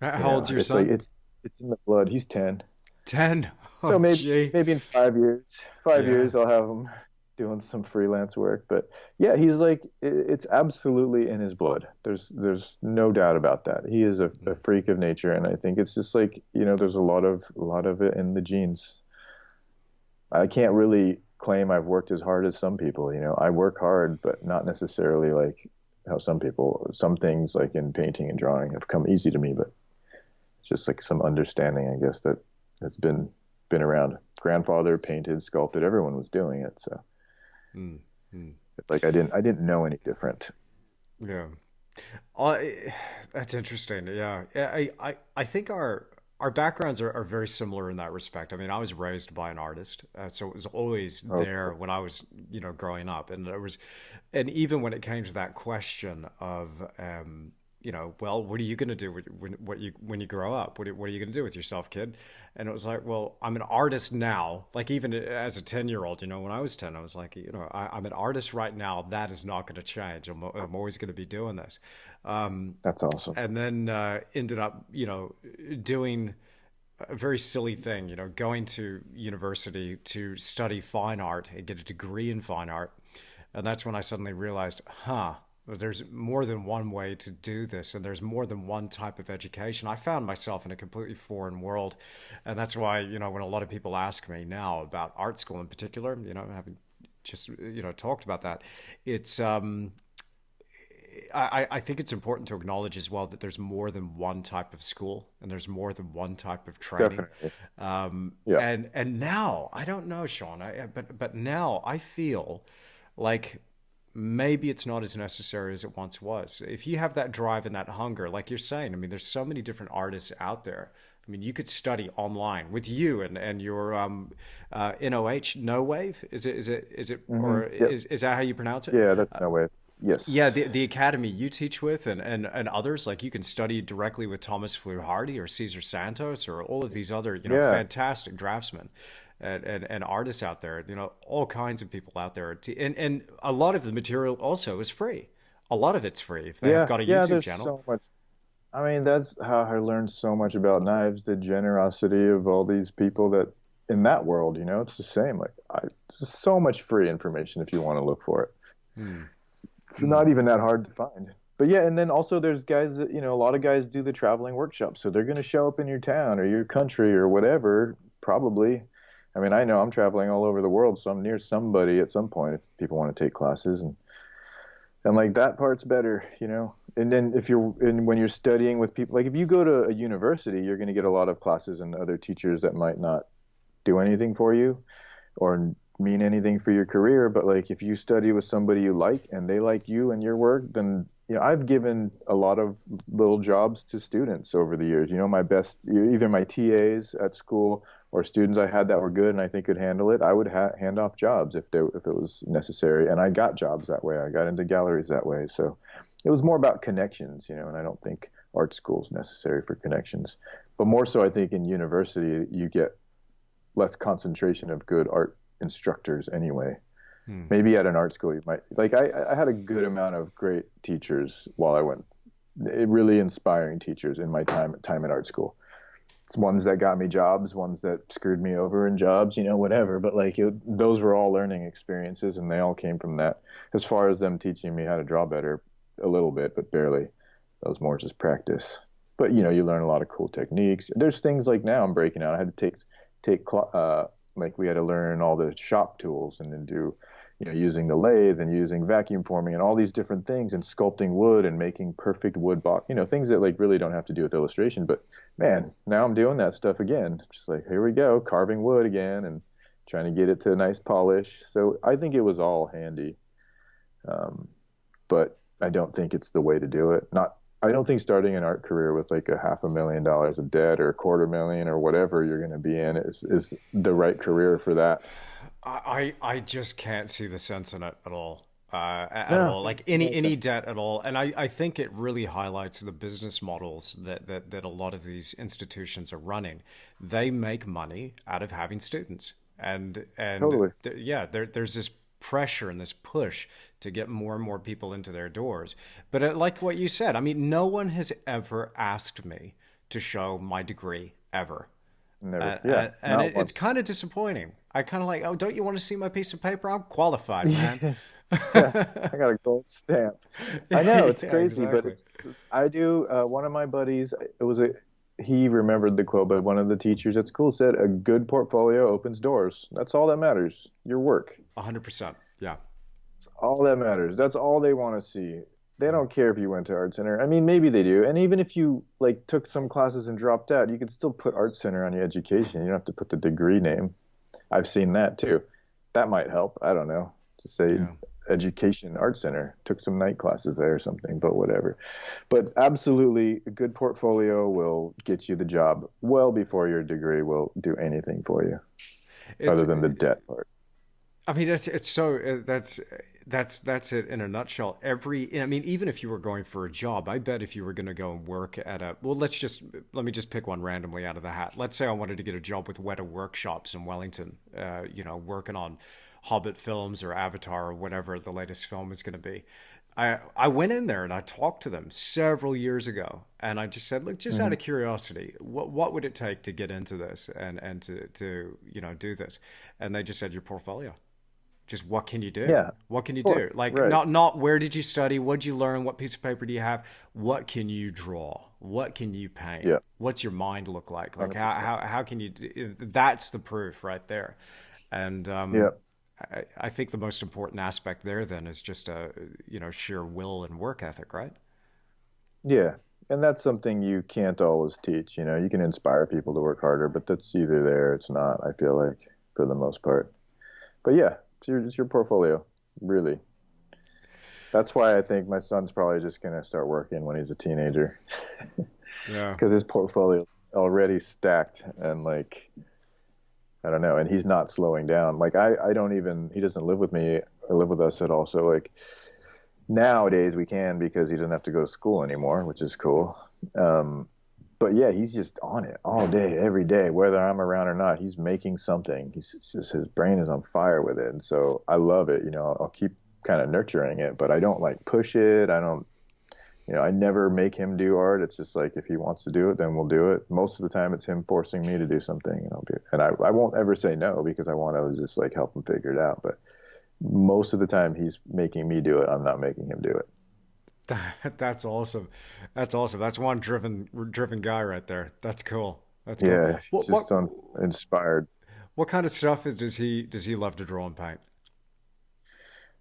Speaker 1: How old's your
Speaker 2: it's like
Speaker 1: son?
Speaker 2: it's in the blood. He's 10.
Speaker 1: 10.
Speaker 2: So
Speaker 1: Oh,
Speaker 2: maybe
Speaker 1: gee.
Speaker 2: maybe in 5 years, five
Speaker 1: Yeah.
Speaker 2: years I'll have him doing some freelance work. But yeah, he's like it's absolutely in his blood. There's no doubt about that. He is a freak of nature, and I think it's just like there's a lot of it in the genes. I can't really claim I've worked as hard as some people. I work hard, but not necessarily like how some things like in painting and drawing have come easy to me, but it's just like some understanding, I guess, that has been around. Grandfather painted, sculpted, everyone was doing it. So
Speaker 1: Mm, mm.
Speaker 2: it's like I didn't know any different.
Speaker 1: Yeah. I, that's interesting. Yeah. I think our backgrounds are very similar in that respect. I mean, I was raised by an artist, so it was always
Speaker 2: Oh,
Speaker 1: there
Speaker 2: cool.
Speaker 1: when I was, growing up, and and even when it came to that question of, well, what are you going to do when you grow up? What are you going to do with yourself, kid? And it was like, well, I'm an artist now. Like even as a 10-year-old, when I was 10, I was like, I'm an artist right now. That is not going to change. I'm always going to be doing this.
Speaker 2: That's awesome.
Speaker 1: And then ended up, doing a very silly thing, going to university to study fine art and get a degree in fine art. And that's when I suddenly realized, there's more than one way to do this, and there's more than one type of education. I found myself in a completely foreign world. And that's why, when a lot of people ask me now about art school in particular, having just, talked about that, it's, I think it's important to acknowledge as well that there's more than one type of school and there's more than one type of training.
Speaker 2: Definitely. Yeah.
Speaker 1: And now I don't know, Sean, but now I feel like maybe it's not as necessary as it once was. If you have that drive and that hunger, like you're saying, I mean, there's so many different artists out there. I mean, you could study online with you and your NOH, No Wave. Is it or
Speaker 2: Yep.
Speaker 1: is that how you pronounce it?
Speaker 2: Yeah, that's no way.
Speaker 1: Yeah,
Speaker 2: Yes.
Speaker 1: the academy you teach with and others, like you can study directly with Thomas Fluharty or Cesar Santos or all of these other,
Speaker 2: Yeah.
Speaker 1: fantastic draftsmen and artists out there, all kinds of people out there. And a lot of the material also is free. A lot of it's free if they have
Speaker 2: Yeah.
Speaker 1: got a
Speaker 2: Yeah,
Speaker 1: YouTube
Speaker 2: there's
Speaker 1: channel.
Speaker 2: so much. I mean, that's how I learned so much about knives, the generosity of all these people that in that world, it's the same. There's so much free information if you want to look for it.
Speaker 1: Hmm.
Speaker 2: It's not even that hard to find. But yeah, and then also there's guys that, a lot of guys do the traveling workshops. So they're going to show up in your town or your country or whatever, probably. I mean, I know I'm traveling all over the world, so I'm near somebody at some point if people want to take classes and like that part's better. And then if you're and when you're studying with people, like if you go to a university, you're going to get a lot of classes and other teachers that might not do anything for you or mean anything for your career. But like if you study with somebody you like and they like you and your work, then I've given a lot of little jobs to students over the years. My best, either my TAs at school or students I had that were good and I think could handle it. I would hand off jobs if it was necessary, and I got jobs that way. I got into galleries that way. So it was more about connections. And I don't think art school is necessary for connections, but more so I think in university you get less concentration of good art instructors anyway.
Speaker 1: Hmm.
Speaker 2: Maybe at an art school you might like I had a good amount of great teachers while I went, really inspiring teachers in my time at art school. It's ones that got me jobs, ones that screwed me over in jobs, whatever. But like those were all learning experiences, and they all came from that. As far as them teaching me how to draw better, a little bit, but barely. That was more just practice. But you learn a lot of cool techniques. There's things like now I'm breaking out. I had to like we had to learn all the shop tools and then do using the lathe and using vacuum forming and all these different things and sculpting wood and making perfect wood box, things that like really don't have to do with illustration. But man, now I'm doing that stuff again. Just like, here we go, carving wood again and trying to get it to a nice polish. So I think it was all handy. But I don't think it's the way to do it. I don't think starting an art career with like a $500,000 of debt or a quarter million or whatever you're going to be in is the right career for that.
Speaker 1: I just can't see the sense in it at all. At
Speaker 2: No,
Speaker 1: all, like
Speaker 2: makes no
Speaker 1: any
Speaker 2: sense.
Speaker 1: debt at all, and I think it really highlights the business models that a lot of these institutions are running. They make money out of having students, and
Speaker 2: Totally.
Speaker 1: yeah, there's this pressure and this push to get more and more people into their doors. But like what you said, I mean, no one has ever asked me to show my degree ever.
Speaker 2: Never. Yeah,
Speaker 1: And
Speaker 2: not
Speaker 1: it's
Speaker 2: once.
Speaker 1: kind of disappointing. I kind of like, oh, don't you want to see my piece of paper? I'm qualified, man.
Speaker 2: Yeah, I got a gold stamp. I know it's
Speaker 1: Yeah,
Speaker 2: crazy, but
Speaker 1: exactly.
Speaker 2: it's I do. One of my buddies, he remembered the quote, but one of the teachers at school said, "A good portfolio opens doors. That's all that matters. Your work.
Speaker 1: 100%. Yeah.
Speaker 2: That's all that matters. That's all they want to see. They don't care if you went to Art Center. I mean, maybe they do. And even if you like took some classes and dropped out, you could still put Art Center on your education. You don't have to put the degree name. I've seen that too. That might help. I don't know. Just say
Speaker 1: Yeah.
Speaker 2: education art center, took some night classes there or something, but whatever. But absolutely, a good portfolio will get you the job well before your degree will do anything for you,
Speaker 1: It's
Speaker 2: other than the debt part.
Speaker 1: I mean, it's so that's it in a nutshell. I mean, even if you were going for a job, I bet if you were going to go and work at well, let me just pick one randomly out of the hat. Let's say I wanted to get a job with Weta Workshops in Wellington, working on Hobbit films or Avatar or whatever the latest film is going to be. I went in there and I talked to them several years ago, and I just said, look, just out
Speaker 2: Hmm.
Speaker 1: of curiosity, what would it take to get into this and to do this? And they just said your portfolio. Just what can you do?
Speaker 2: Yeah, of
Speaker 1: What can you
Speaker 2: course.
Speaker 1: do? Like
Speaker 2: Right.
Speaker 1: not where did you study? What did you learn? What piece of paper do you have? What can you draw? What can you paint?
Speaker 2: Yeah.
Speaker 1: What's your mind look like? Like
Speaker 2: 100%.
Speaker 1: how can you? That's the proof right there. And
Speaker 2: Yeah.
Speaker 1: I think the most important aspect there then is just a, sheer will and work ethic, right?
Speaker 2: Yeah. And that's something you can't always teach. You can inspire people to work harder, but that's either there, or it's not, I feel like, for the most part. But yeah, it's your portfolio, really. That's why I think my son's probably just going to start working when he's a teenager
Speaker 1: Yeah.
Speaker 2: because his portfolio already stacked and like I don't know, and he's not slowing down. Like I don't even he doesn't live with me or live with us at all. So like nowadays we can because he doesn't have to go to school anymore, which is cool. Um, but yeah, he's just on it all day, every day, whether I'm around or not. He's making something. He's just his brain is on fire with it, and so I love it. I'll keep kind of nurturing it, but I don't like push it. I don't. I never make him do art. It's just like if he wants to do it, then we'll do it. Most of the time, it's him forcing me to do something, and I'll do it. And I won't ever say no because I want to just like help him figure it out. But most of the time, he's making me do it. I'm not making him do it.
Speaker 1: That's awesome. That's awesome. That's one driven guy right there. That's cool. That's cool.
Speaker 2: Yeah, he's
Speaker 1: What what
Speaker 2: just inspired.
Speaker 1: what kind of stuff does he love to draw and paint?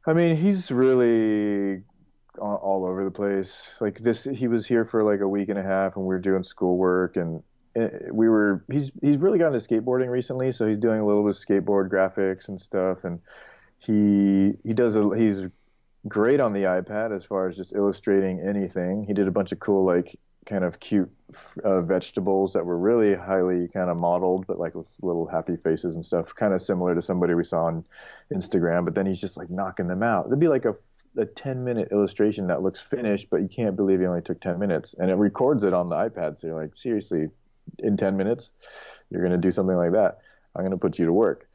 Speaker 2: I mean, he's really all over the place. Like this, he was here for like a week and a half, and we were doing schoolwork, and he's really gotten into skateboarding recently, so he's doing a little bit of skateboard graphics and stuff, and he's great on the iPad as far as just illustrating anything. He did a bunch of cool like kind of cute vegetables that were really highly kind of modeled, but like with little happy faces and stuff, kind of similar to somebody we saw on Instagram. But then he's just like knocking them out. It'd be like a 10-minute illustration that looks finished, but you can't believe he only took 10 minutes. And it records it on the iPad. So you're like, seriously, in 10 minutes, you're going to do something like that. I'm going to put you to work.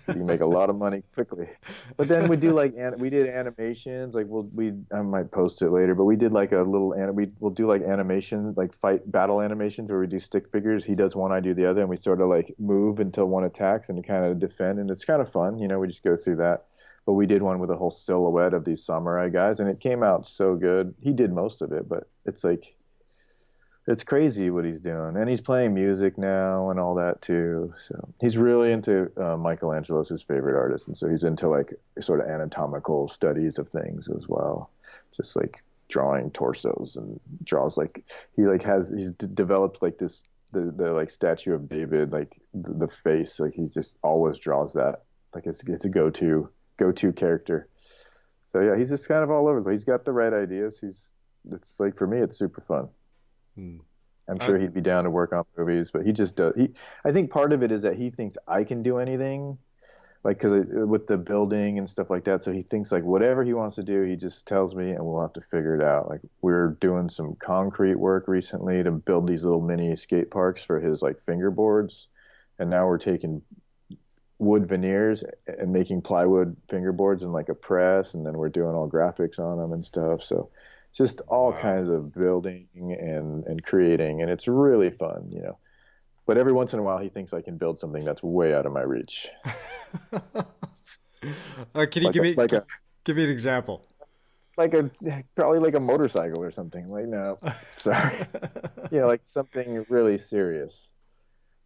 Speaker 2: You can make a lot of money quickly. But then we do like we did animations. Like I might post it later, but we did like a little we'll do like animation, like fight battle animations where we do stick figures. He does one, I do the other, and we sort of like move until one attacks and kind of defend, and it's kind of fun. We just go through that. But we did one with a whole silhouette of these samurai guys, and it came out so good. He did most of it, but it's like it's crazy what he's doing, and he's playing music now and all that too. So he's really into Michelangelo's his favorite artist, and so he's into like sort of anatomical studies of things as well, just like drawing torsos and draws like he's developed like this the like statue of David, like the face, like he just always draws that, like it's a go to character. So yeah, he's just kind of all over. He's got the right ideas. It's like for me, it's super fun.
Speaker 1: Hmm.
Speaker 2: I'm
Speaker 1: I,
Speaker 2: sure he'd be down to work on movies, but he just does. I think part of it is that he thinks I can do anything, like because with the building and stuff like that. So he thinks like whatever he wants to do, he just tells me, and we'll have to figure it out. Like we're doing some concrete work recently to build these little mini skate parks for his like fingerboards, and now we're taking wood veneers and making plywood fingerboards in like a press, and then we're doing all graphics on them and stuff. So just all
Speaker 1: wow.
Speaker 2: kinds of building and creating, and it's really fun. But every once in a while, he thinks I can build something that's way out of my reach,
Speaker 1: Can you
Speaker 2: like
Speaker 1: give
Speaker 2: a
Speaker 1: me
Speaker 2: like a
Speaker 1: give me an example?
Speaker 2: like a probably like a motorcycle or something. Like no, sorry, like something really serious.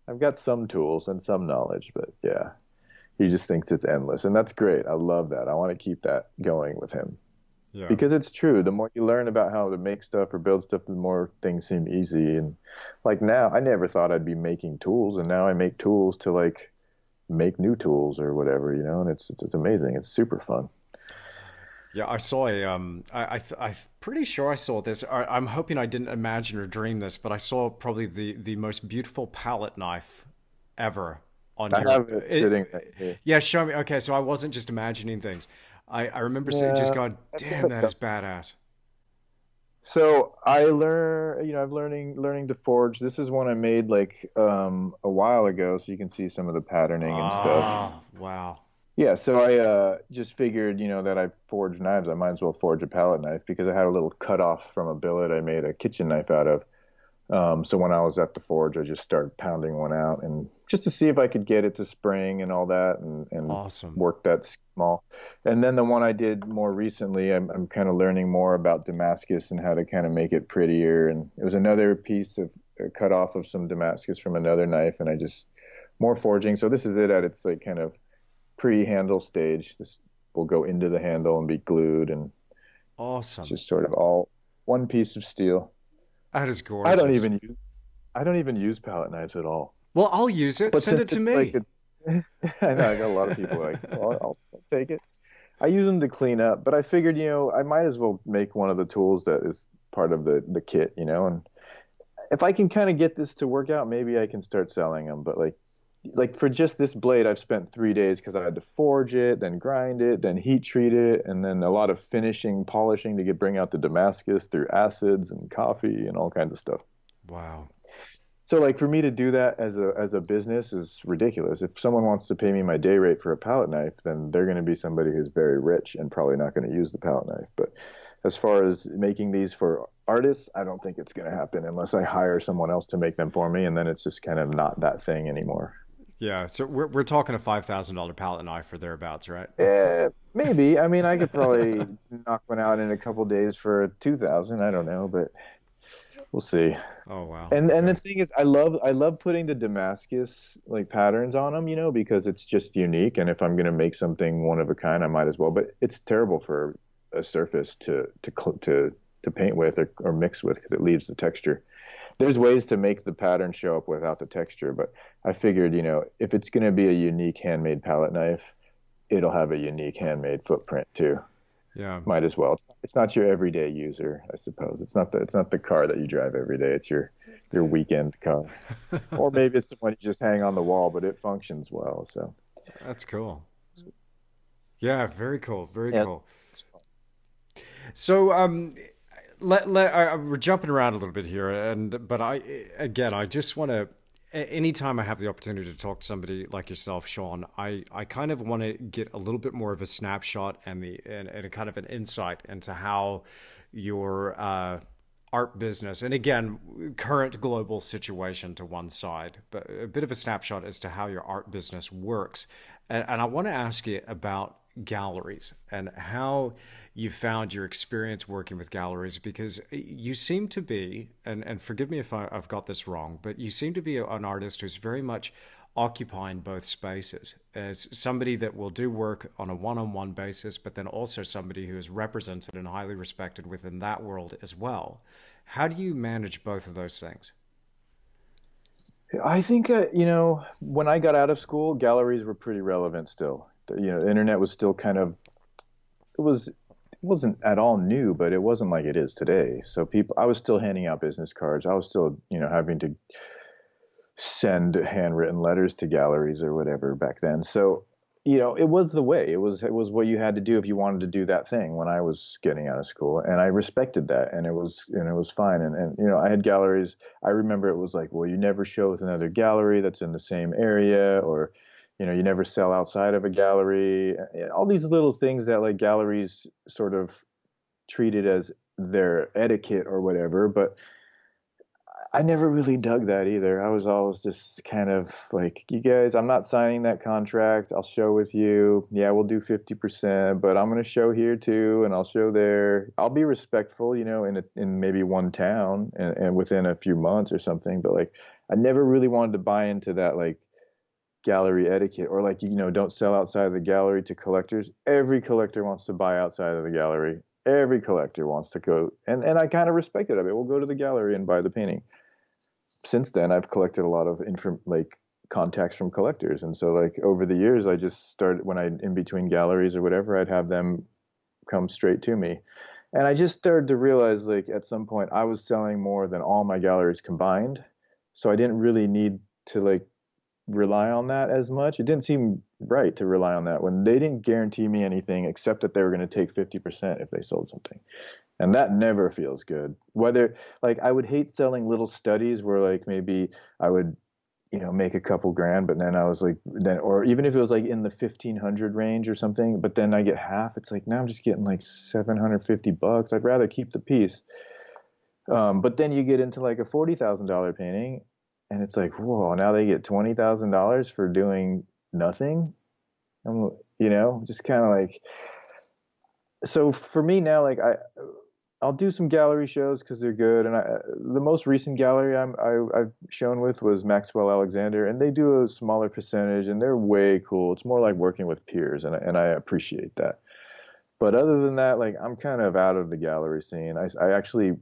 Speaker 2: I've got some tools and some knowledge, but yeah, he just thinks it's endless, and that's great. I love that. I want to keep that going with him.
Speaker 1: Yeah.
Speaker 2: Because it's true. The more you learn about how to make stuff or build stuff, the more things seem easy. And like now, I never thought I'd be making tools, and now I make tools to like make new tools or whatever, and it's amazing. It's super fun.
Speaker 1: Yeah, I saw a I'm pretty sure I saw this. I'm hoping I didn't imagine or dream this, but I saw probably the most beautiful palette knife ever on
Speaker 2: I
Speaker 1: your
Speaker 2: have it sitting right here.
Speaker 1: yeah, show me. Okay, so I wasn't just imagining things. I remember just
Speaker 2: Yeah,
Speaker 1: going,
Speaker 2: I've got
Speaker 1: damn,
Speaker 2: a
Speaker 1: that is
Speaker 2: couple.
Speaker 1: badass.
Speaker 2: So I I'm learning to forge. This is one I made like a while ago, so you can see some of the patterning and stuff.
Speaker 1: Ah, wow.
Speaker 2: Yeah, so I just figured, that I forge knives. I might as well forge a palette knife because I had a little cut off from a billet I made a kitchen knife out of. So when I was at the forge, I just started pounding one out and just to see if I could get it to spring and all that and
Speaker 1: Awesome.
Speaker 2: work that small. And then the one I did more recently, I'm kind of learning more about Damascus and how to kind of make it prettier. And it was another piece of cut off of some Damascus from another knife, and I just more forging. So this is it at its like kind of pre-handle stage. This will go into the handle and be glued, and it's
Speaker 1: Awesome.
Speaker 2: just sort of all one piece of steel.
Speaker 1: That is
Speaker 2: I don't
Speaker 1: gorgeous.
Speaker 2: even use I don't even use palette knives at all.
Speaker 1: Well, I'll use it.
Speaker 2: But
Speaker 1: Send it
Speaker 2: since
Speaker 1: to
Speaker 2: it's like
Speaker 1: me.
Speaker 2: a, I know I got a lot of people like, well, I'll take it. I use them to clean up, but I figured, I might as well make one of the tools that is part of the kit, and if I can kind of get this to work out, maybe I can start selling them. But like for just this blade, I've spent 3 days because I had to forge it, then grind it, then heat treat it, and then a lot of finishing, polishing to bring out the Damascus through acids and coffee and all kinds of stuff.
Speaker 1: Wow.
Speaker 2: So like for me to do that as a business is ridiculous. If someone wants to pay me my day rate for a palette knife, then they're going to be somebody who's very rich and probably not going to use the palette knife. But as far as making these for artists, I don't think it's going to happen unless I hire someone else to make them for me, and then it's just kind of not that thing anymore.
Speaker 1: Yeah. So we're talking a $5,000 palette knife or thereabouts, right?
Speaker 2: Maybe. I mean, I could probably knock one out in a couple days for 2,000. I don't know, but we'll see.
Speaker 1: Oh wow.
Speaker 2: And the
Speaker 1: Okay.
Speaker 2: thing is, I love putting the Damascus like patterns on them, because it's just unique. And if I'm gonna make something one of a kind, I might as well. But it's terrible for a surface to paint with or mix with because it leaves the texture. There's ways to make the pattern show up without the texture, but I figured, if it's gonna be a unique handmade palette knife, it'll have a unique handmade footprint too.
Speaker 1: Yeah.
Speaker 2: Might as well. It's not your everyday user, I suppose. It's not the car that you drive every day. It's your weekend car, or maybe it's the one you just hang on the wall, but it functions well. So
Speaker 1: That's cool. Yeah. Very cool. Very
Speaker 2: yeah,
Speaker 1: cool. So we're jumping around a little bit here, but I just want to. Anytime I have the opportunity to talk to somebody like yourself, Sean, I kind of want to get a little bit more of a snapshot and a kind of an insight into how your art business, and again, current global situation to one side, but a bit of a snapshot as to how your art business works. And I want to ask you about galleries and how you found your experience working with galleries because you seem to be, and forgive me if I've got this wrong, but you seem to be an artist who's very much occupying both spaces as somebody that will do work on a one-on-one basis, but then also somebody who is represented and highly respected within that world as well. How do you manage both of those things?
Speaker 2: I think when I got out of school, galleries were pretty relevant still. The internet was still kind of it wasn't at all new, but it wasn't like it is today. So I was still handing out business cards. I was still having to send handwritten letters to galleries or whatever back then. So, it was the way. It was what you had to do if you wanted to do that thing when I was getting out of school, and I respected that, and it was fine. And I had galleries. I remember it was like, well, you never show with another gallery that's in the same area, or you never sell outside of a gallery. All these little things that like galleries sort of treated as their etiquette or whatever, but I never really dug that either. I was always just kind of like, you guys, I'm not signing that contract. I'll show with you. Yeah, we'll do 50%, but I'm going to show here too, and I'll show there. I'll be respectful, in maybe one town and within a few months or something. But like, I never really wanted to buy into that like gallery etiquette or like, don't sell outside of the gallery to collectors. Every collector wants to buy outside of the gallery. Every collector wants to go, and I kind of respect it. I mean, we'll go to the gallery and buy the painting. Since then I've collected a lot of like contacts from collectors, and so like over the years I just started when I in between galleries or whatever I'd have them come straight to me, and I just started to realize like at some point I was selling more than all my galleries combined, so I didn't really need to like rely on that as much. It didn't seem right to rely on that when they didn't guarantee me anything except that they were going to take 50% if they sold something, and that never feels good. Whether like I would hate selling little studies where like maybe I would make a couple grand, but then I was like then or even if it was like in the 1,500 range or something, but then I get half, it's like now I'm just getting like $750. I'd rather keep the piece. But then you get into like a $40,000 painting, and it's like, whoa, now they get $20,000 for doing nothing. I'm, just kind of like, so for me now, like I'll do some gallery shows because they're good. And the most recent gallery I've shown with was Maxwell Alexander, and they do a smaller percentage, and they're way cool. It's more like working with peers, and I appreciate that. But other than that, like I'm kind of out of the gallery scene. I actually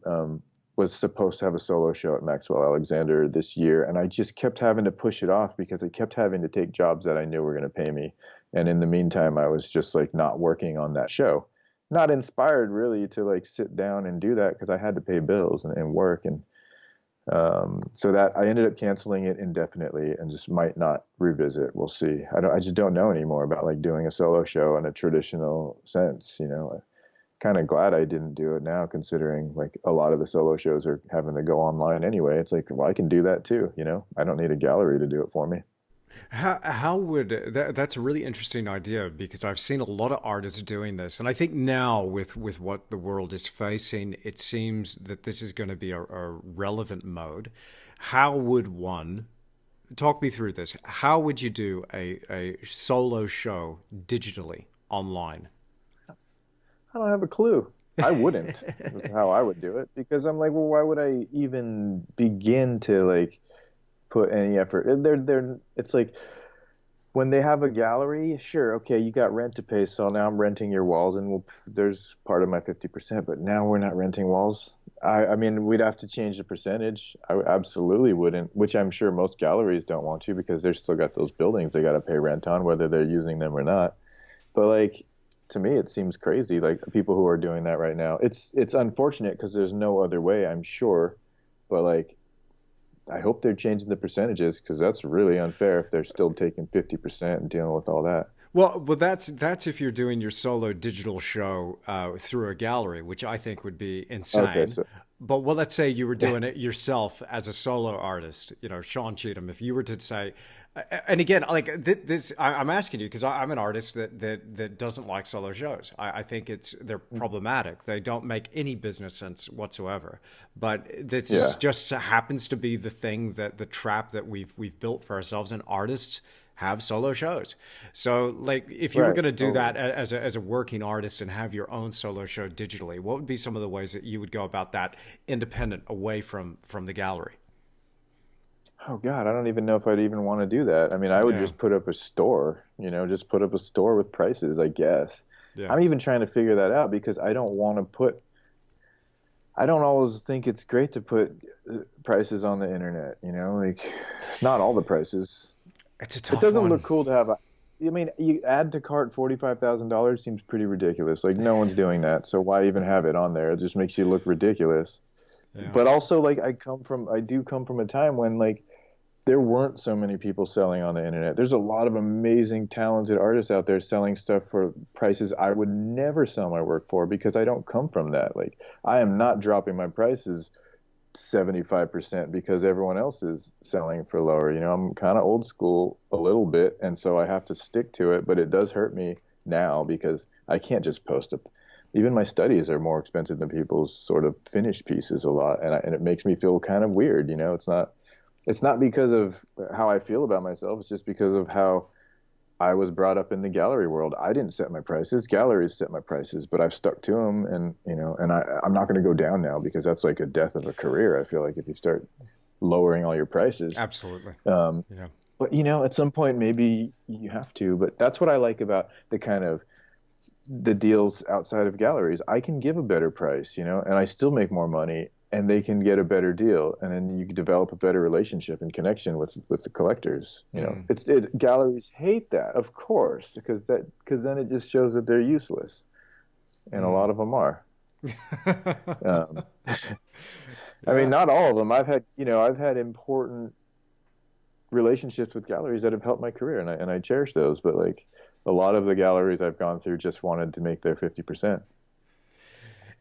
Speaker 2: was supposed to have a solo show at Maxwell Alexander this year, and I just kept having to push it off because I kept having to take jobs that I knew were going to pay me. And in the meantime, I was just like not working on that show, not inspired really to like sit down and do that because I had to pay bills and work. And so that I ended up canceling it indefinitely and just might not revisit. We'll see. I just don't know anymore about like doing a solo show in a traditional sense. Kind of glad I didn't do it now, considering like a lot of the solo shows are having to go online anyway. It's like, well, I can do that too. I don't need a gallery to do it for me.
Speaker 1: How would that's a really interesting idea because I've seen a lot of artists doing this, and I think now with what the world is facing, it seems that this is going to be a relevant mode. How would one talk me through this? How would you do a solo show digitally online?
Speaker 2: I don't have a clue. I wouldn't. Is how I would do it because I'm like, well, why would I even begin to like put any effort? It's like when they have a gallery, sure, okay, you got rent to pay, so now I'm renting your walls, and there's part of my 50%, but now we're not renting walls. I mean, we'd have to change the percentage. I absolutely wouldn't, which I'm sure most galleries don't want to because they've still got those buildings they got to pay rent on, whether they're using them or not. But like, to me, it seems crazy. Like people who are doing that right now, it's unfortunate because there's no other way, I'm sure. But like, I hope they're changing the percentages because that's really unfair if they're still taking 50% and dealing with all that.
Speaker 1: Well, that's if you're doing your solo digital show through a gallery, which I think would be
Speaker 2: Okay,
Speaker 1: insane.
Speaker 2: so
Speaker 1: But well, let's say you were doing it yourself as a solo artist, Sean Cheatham. If you were to say, and again, like this, I'm asking you because I'm an artist that doesn't like solo shows. I think they're problematic. They don't make any business sense whatsoever. But this
Speaker 2: yeah,
Speaker 1: just happens to be the thing that the trap that we've built for ourselves, and artists have solo shows. So, like, if you were
Speaker 2: right,
Speaker 1: going to do
Speaker 2: totally.
Speaker 1: that as a working artist and have your own solo show digitally, what would be some of the ways that you would go about that independent away from the gallery?
Speaker 2: Oh God, I don't even know if I'd even want to do that. I mean, I would
Speaker 1: Yeah,
Speaker 2: just put up a store, just put up a store with prices, I guess.
Speaker 1: yeah.
Speaker 2: I'm even trying to figure that out because I don't always think it's great to put prices on the internet, like not all the prices.
Speaker 1: It's a
Speaker 2: It
Speaker 1: tough
Speaker 2: doesn't
Speaker 1: one.
Speaker 2: look cool to have I mean, you add to cart $45,000 seems pretty ridiculous. Like no one's doing that, so why even have it on there? It just makes you look ridiculous.
Speaker 1: Yeah.
Speaker 2: But also, like, I do come from a time when like there weren't so many people selling on the internet. There's a lot of amazing, talented artists out there selling stuff for prices I would never sell my work for because I don't come from that. Like, I am not dropping my prices 75% because everyone else is selling for lower. I'm kind of old school a little bit, and so I have to stick to it, but it does hurt me now because I can't just post up. Even my studies are more expensive than people's sort of finished pieces a lot, and it makes me feel kind of weird. It's not because of how I feel about myself. It's just because of how I was brought up in the gallery world. I didn't set my prices. Galleries set my prices, but I've stuck to them, and I'm not going to go down now because that's like a death of a career. I feel like if you start lowering all your prices.
Speaker 1: Absolutely.
Speaker 2: Um,
Speaker 1: Yeah.
Speaker 2: but at some point maybe you have to. But that's what I like about the deals outside of galleries. I can give a better price, and I still make more money, and they can get a better deal, and then you can develop a better relationship and connection with the collectors.
Speaker 1: Mm.
Speaker 2: Galleries hate that, of course, because then it just shows that they're useless, and a
Speaker 1: Mm.
Speaker 2: lot of them are. Um, I mean,
Speaker 1: Yeah.
Speaker 2: not all of them. I've had important relationships with galleries that have helped my career, and I cherish those. But like a lot of the galleries I've gone through just wanted to make their 50%.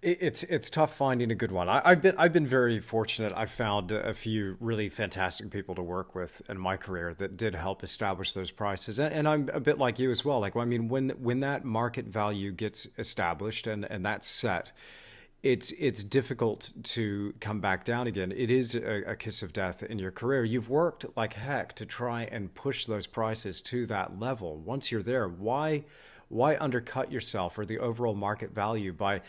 Speaker 1: It's tough finding a good one. I've been very fortunate. I found a few really fantastic people to work with in my career that did help establish those prices. And I'm a bit like you as well. Like I mean, when that market value gets established and that's set, it's difficult to come back down again. It is a kiss of death in your career. You've worked like heck to try and push those prices to that level. Once you're there, Why undercut yourself or the overall market value by,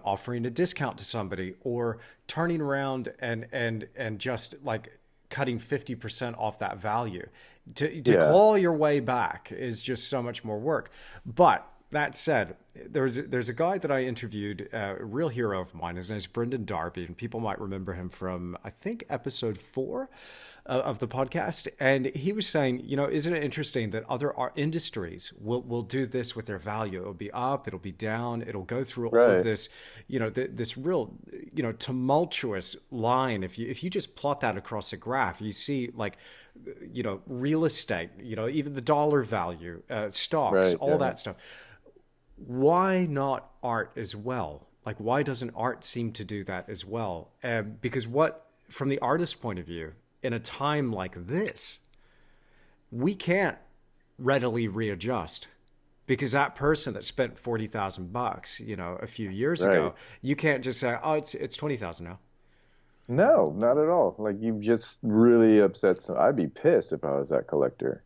Speaker 1: offering a discount to somebody or turning around and just like cutting 50% off that value? To
Speaker 2: Yeah.
Speaker 1: claw your way back is just so much more work. But that said, there's a guy that I interviewed, a real hero of mine. His name is Brendan Darby, and people might remember him from, I think, episode 4 of the podcast. And he was saying, isn't it interesting that other industries will do this with their value? It'll be up, it'll be down, it'll go through all of
Speaker 2: Right.
Speaker 1: this, this real, tumultuous line. If you just plot that across a graph, you see like, real estate, even the dollar value, stocks,
Speaker 2: Right.
Speaker 1: all
Speaker 2: Yeah.
Speaker 1: that stuff. Why not art as well? Like, why doesn't art seem to do that as well? Because from the artist's point of view, in a time like this, we can't readily readjust because that person that spent $40,000, a few years
Speaker 2: Right.
Speaker 1: ago, you can't just say, oh, it's 20,000 now.
Speaker 2: No, not at all. Like you've just really upset some. I'd be pissed if I was that collector.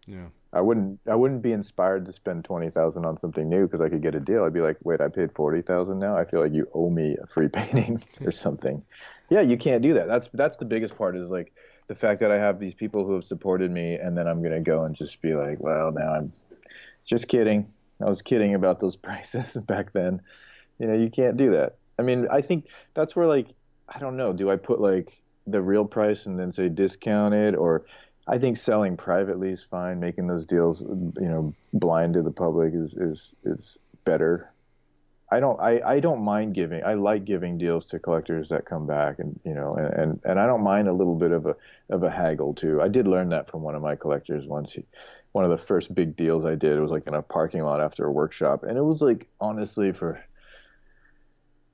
Speaker 1: Yeah.
Speaker 2: I wouldn't be inspired to spend 20,000 on something new because I could get a deal. I'd be like, wait, I paid 40,000 now. I feel like you owe me a free painting or something. Yeah, you can't do that. That's the biggest part is like the fact that I have these people who have supported me, and then I'm gonna go and just be like, well, now I'm just kidding. I was kidding about those prices back then. You can't do that. I mean, I think that's where like I don't know. Do I put like the real price and then say discounted, or I think selling privately is fine. Making those deals, blind to the public is better. I don't mind giving. I like giving deals to collectors that come back, and and I don't mind a little bit of a haggle too. I did learn that from one of my collectors once. One of the first big deals I did, it was like in a parking lot after a workshop, and it was like honestly for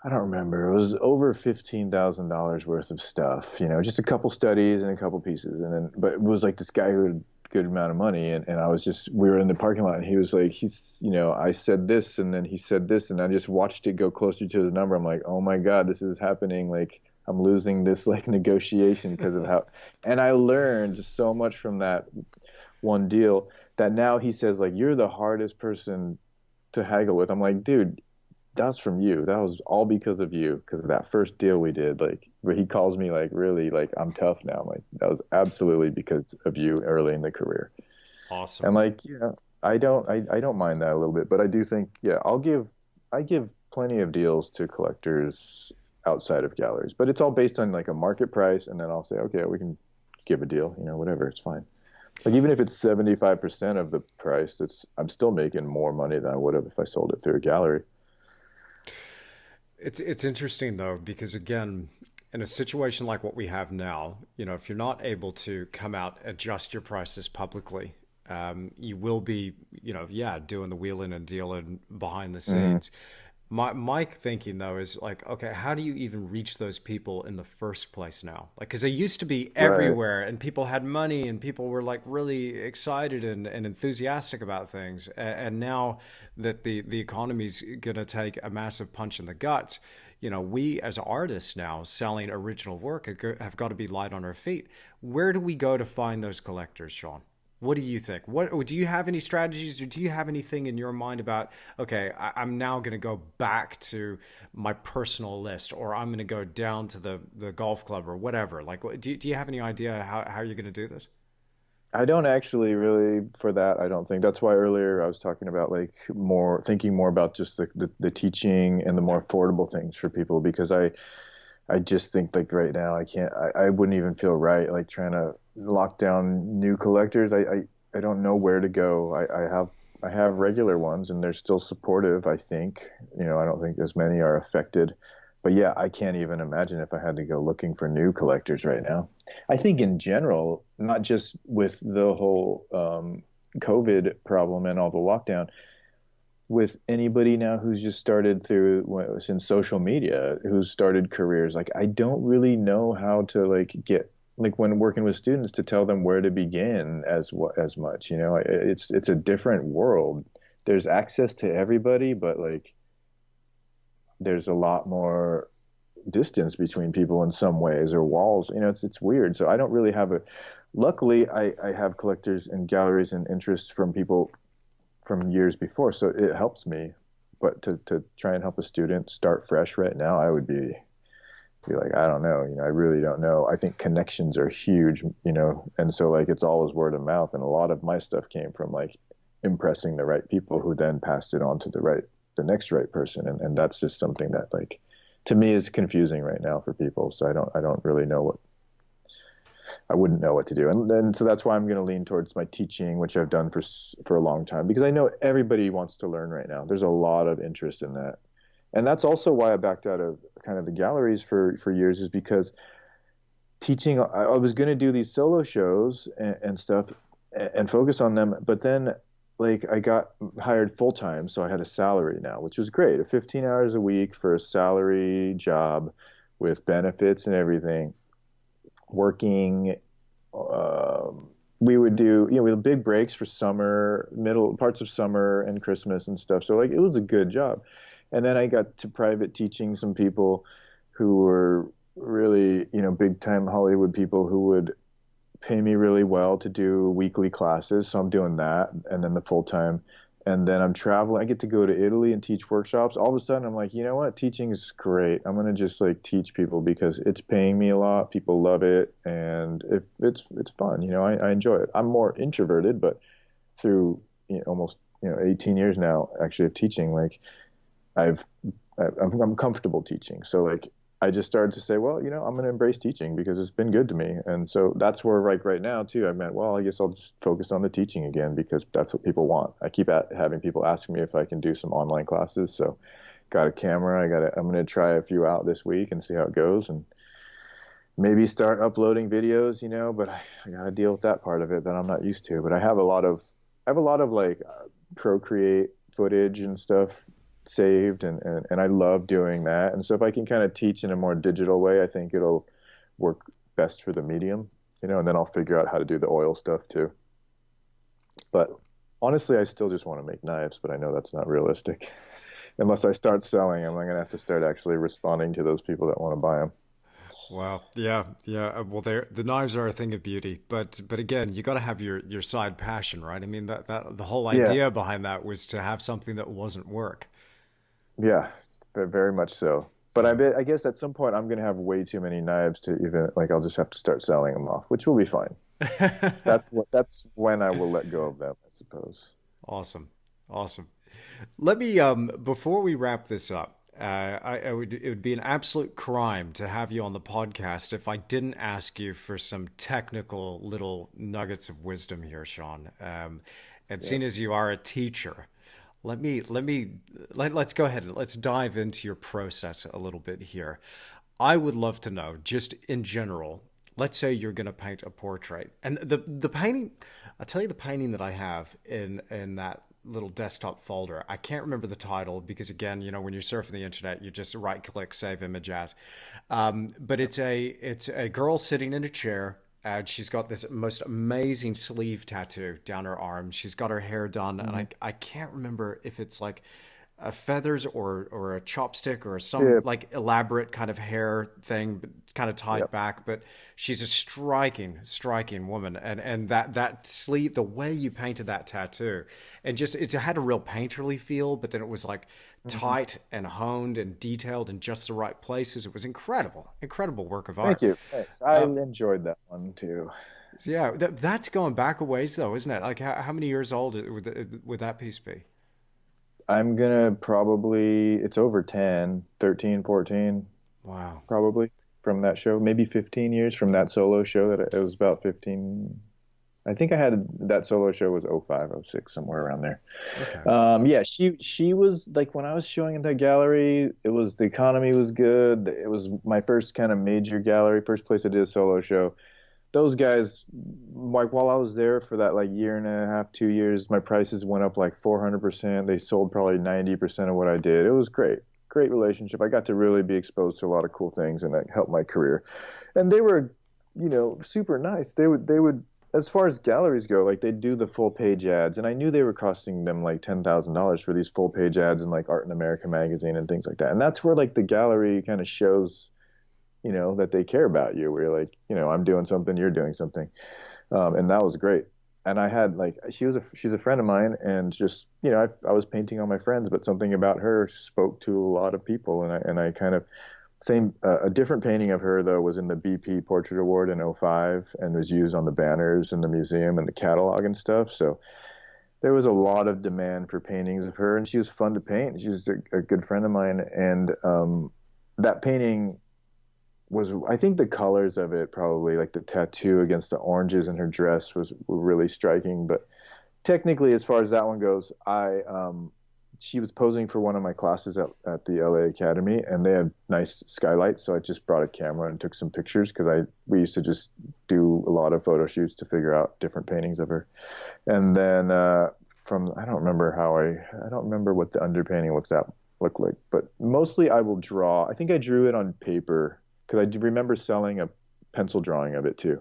Speaker 2: I don't remember. It was over $15,000 worth of stuff. Just a couple studies and a couple pieces, and then but it was like this guy who had a good amount of money, and I was just we were in the parking lot, and he was like I said this, and then he said this, and I just watched it go closer to his number. I'm like, oh my God, this is happening. Like I'm losing this like negotiation because of how, and I learned so much from that one deal that now he says like you're the hardest person to haggle with. I'm like, dude, that's from you. That was all because of you, because of that first deal we did. Like, where he calls me like really like I'm tough now. I'm like, that was absolutely because of you early in the career.
Speaker 1: Awesome.
Speaker 2: And like, I don't mind that a little bit, but I do think, yeah, I give plenty of deals to collectors outside of galleries, but it's all based on like a market price, and then I'll say, okay, we can give a deal, whatever, it's fine. Like even if it's 75% of the price, I'm still making more money than I would have if I sold it through a gallery.
Speaker 1: It's interesting though, because again, in a situation like what we have now, if you're not able to come out, adjust your prices publicly, you will be, yeah, doing the wheeling and dealing behind the
Speaker 2: Hmm.
Speaker 1: scenes. My thinking though is like, okay, how do you even reach those people in the first place now? Like, because they used to be
Speaker 2: Right.
Speaker 1: everywhere, and people had money, and people were like really excited and enthusiastic about things. And now that the economy's gonna take a massive punch in the guts, we as artists now selling original work have got to be light on our feet. Where do we go to find those collectors, Sean? What do you think? What do you have any strategies, or do you have anything in your mind about? Okay, I'm now going to go back to my personal list, or I'm going to go down to the golf club or whatever. Like, do you have any idea how you're going to do this?
Speaker 2: I don't actually really for that. I don't think that's why earlier I was talking about like more thinking more about just the teaching and the
Speaker 1: Yeah.
Speaker 2: more affordable things for people because I just think like right now I can't I wouldn't even feel right like trying to lock down new collectors. I don't know where to go. I have regular ones and they're still supportive, I think. I don't think as many are affected. But yeah, I can't even imagine if I had to go looking for new collectors right now. I think in general, not just with the whole COVID problem and all the lockdown, with anybody now who's just started through since social media, who's started careers, like I don't really know how to like get like when working with students to tell them where to begin as much. It's a different world. There's access to everybody, but like there's a lot more distance between people in some ways or walls. It's weird. So I don't really have a. Luckily, I have collectors and galleries and interests from people from years before, so it helps me. But to try and help a student start fresh right now, I would be like, I don't know, I really don't know. I think connections are huge, and so like it's always word of mouth, and a lot of my stuff came from like impressing the right people who then passed it on to the next right person, and that's just something that like to me is confusing right now for people. So I don't really know I wouldn't know what to do, and so that's why I'm going to lean towards my teaching, which I've done for a long time, because I know everybody wants to learn right now. There's a lot of interest in that, and that's also why I backed out of kind of the galleries for years, is because teaching. I was going to do these solo shows and stuff, and focus on them, but then like I got hired full time, so I had a salary now, which was great, 15 hours a week for a salary job with benefits and everything working. We would do, we had big breaks for summer, middle parts of summer and Christmas and stuff. So like it was a good job. And then I got to private teaching some people who were really, big time Hollywood people who would pay me really well to do weekly classes. So I'm doing that. And then the full time. And then I'm traveling. I get to go to Italy and teach workshops. All of a sudden, I'm like, you know what? Teaching is great. I'm gonna just like teach people because it's paying me a lot. People love it, and it's fun. I enjoy it. I'm more introverted, but through almost 18 years now, actually of teaching, like I've I'm comfortable teaching. So like I just started to say, well, I'm going to embrace teaching because it's been good to me. And so that's where like right now too, I meant, well, I guess I'll just focus on the teaching again because that's what people want. I keep having people ask me if I can do some online classes. So got a camera. I'm going to try a few out this week and see how it goes, and maybe start uploading videos, but I got to deal with that part of it that I'm not used to. But I have a lot of like Procreate footage and stuff saved, and I love doing that. And so if I can kind of teach in a more digital way, I think it'll work best for the medium, and then I'll figure out how to do the oil stuff too. But honestly, I still just want to make knives, but I know that's not realistic. Unless I start selling them, I'm going to have to start actually responding to those people that want to buy them.
Speaker 1: Wow. Yeah. Yeah. Well, the knives are a thing of beauty, but again, you got to have your side passion, right? I mean, that the whole
Speaker 2: Yeah,
Speaker 1: idea behind that was to have something that wasn't work.
Speaker 2: yeah, very much so. But
Speaker 1: Yeah.
Speaker 2: I guess at some point I'm going to have way too many knives to even like I'll just have to start selling them off, which will be fine. That's when I will let go of them, I suppose.
Speaker 1: Awesome. Awesome. Let me before we wrap this up, I would it would be an absolute crime to have you on the podcast if I didn't ask you for some technical little nuggets of wisdom here, Sean. And seeing as
Speaker 2: Yes.
Speaker 1: you are a teacher, let's go ahead and let's dive into your process a little bit here. I would love to know, just in general, let's say you're going to paint a portrait, and the painting, I'll tell you the painting that I have in that little desktop folder. I can't remember the title because again, when you're surfing the internet, you just right click, save image as. But it's a girl sitting in a chair. And she's got this most amazing sleeve tattoo down her arm. She's got her hair done, and
Speaker 2: Hmm.
Speaker 1: I can't remember if it's like feathers or a chopstick or some
Speaker 2: Yeah.
Speaker 1: like elaborate kind of hair thing, but kind of tied
Speaker 2: Yep.
Speaker 1: back. But she's a striking woman, and that sleeve, the way you painted that tattoo, and just it had a real painterly feel, but then it was like
Speaker 2: Hmm.
Speaker 1: tight and honed and detailed in just the right places. It was incredible work of
Speaker 2: Thank
Speaker 1: art.
Speaker 2: you. Thanks. I
Speaker 1: Uh,
Speaker 2: enjoyed that one too.
Speaker 1: so yeah, that's going back a ways though, isn't it? Like how many years old would that piece be?
Speaker 2: I'm gonna probably, it's over 10, 13, 14,
Speaker 1: Wow.
Speaker 2: probably from that show. Maybe 15 years from that solo show that it was about 15. I think I had that solo show was oh 05, oh 06, somewhere around there.
Speaker 1: Okay.
Speaker 2: Yeah, she was like when I was showing at that gallery, the economy was good. It was my first kind of major gallery, first place I did a solo show. Those guys, like while I was there for that like year and a half, 2 years, my prices went up like 400%. They sold probably 90% of what I did. It was great. Great relationship. I got to really be exposed to a lot of cool things, and that helped my career. And they were, super nice. They would, as far as galleries go, like they do the full page ads, and I knew they were costing them like $10,000 for these full page ads in like Art in America magazine and things like that. And that's where like the gallery kind of shows, that they care about you. Where you're like, I'm doing something, you're doing something, and that was great. and I had like she's a friend of mine, and just I was painting on my friends, but something about her spoke to a lot of people, and I kind of same a different painting of her though was in the BP Portrait Award in '05 and was used on the banners in the museum and the catalog and stuff. So there was a lot of demand for paintings of her, and she was fun to paint. She's a good friend of mine, and that painting was, I think the colors of it, probably like the tattoo against the oranges in her dress, were really striking. But technically, as far as that one goes, I she was posing for one of my classes at the LA Academy, and they had nice skylights, so I just brought a camera and took some pictures because I we used to just do a lot of photo shoots to figure out different paintings of her. And then from I don't remember what the underpainting looks that look like, but mostly I will draw. I think I drew it on paper because I do remember selling a pencil drawing of it too.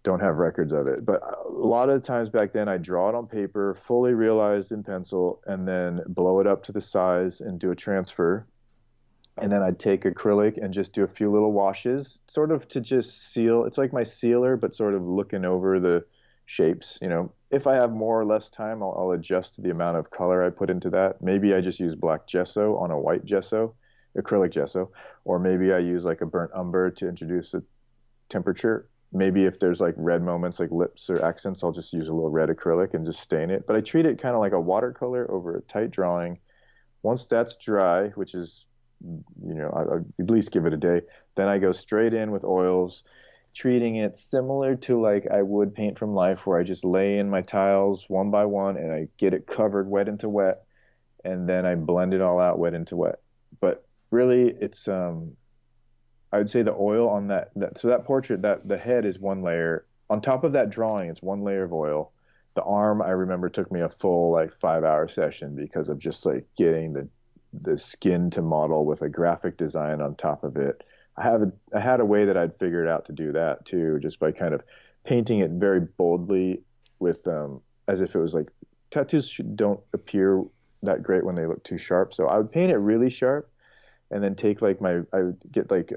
Speaker 2: Don't have records of it, but a lot of times back then I draw it on paper, fully realized in pencil, and then blow it up to the size and do a transfer. And then I'd take acrylic and just do a few little washes, sort of to just seal. It's like my sealer, but sort of looking over the shapes. If I have more or less time, I'll adjust the amount of color I put into that. Maybe I just use black gesso on a white gesso, acrylic gesso, or maybe I use like a burnt umber to introduce a temperature. Maybe if there's like red moments, like lips or accents, I'll just use a little red acrylic and just stain it. But I treat it kind of like a watercolor over a tight drawing. Once that's dry, which is, I'll at least give it a day, then I go straight in with oils, treating it similar to like I would paint from life, where I just lay in my tiles one by one and I get it covered wet into wet, and then I blend it all out wet into wet. But really, it's I would say the oil on that portrait, that the head is one layer. On top of that drawing, it's one layer of oil. The arm, I remember, took me a full like 5 hour session because of just like getting the skin to model with a graphic design on top of it. I had a way that I'd figured out to do that too, just by kind of painting it very boldly with as if it was like don't appear that great when they look too sharp. So I would paint it really sharp, and then take like I would get like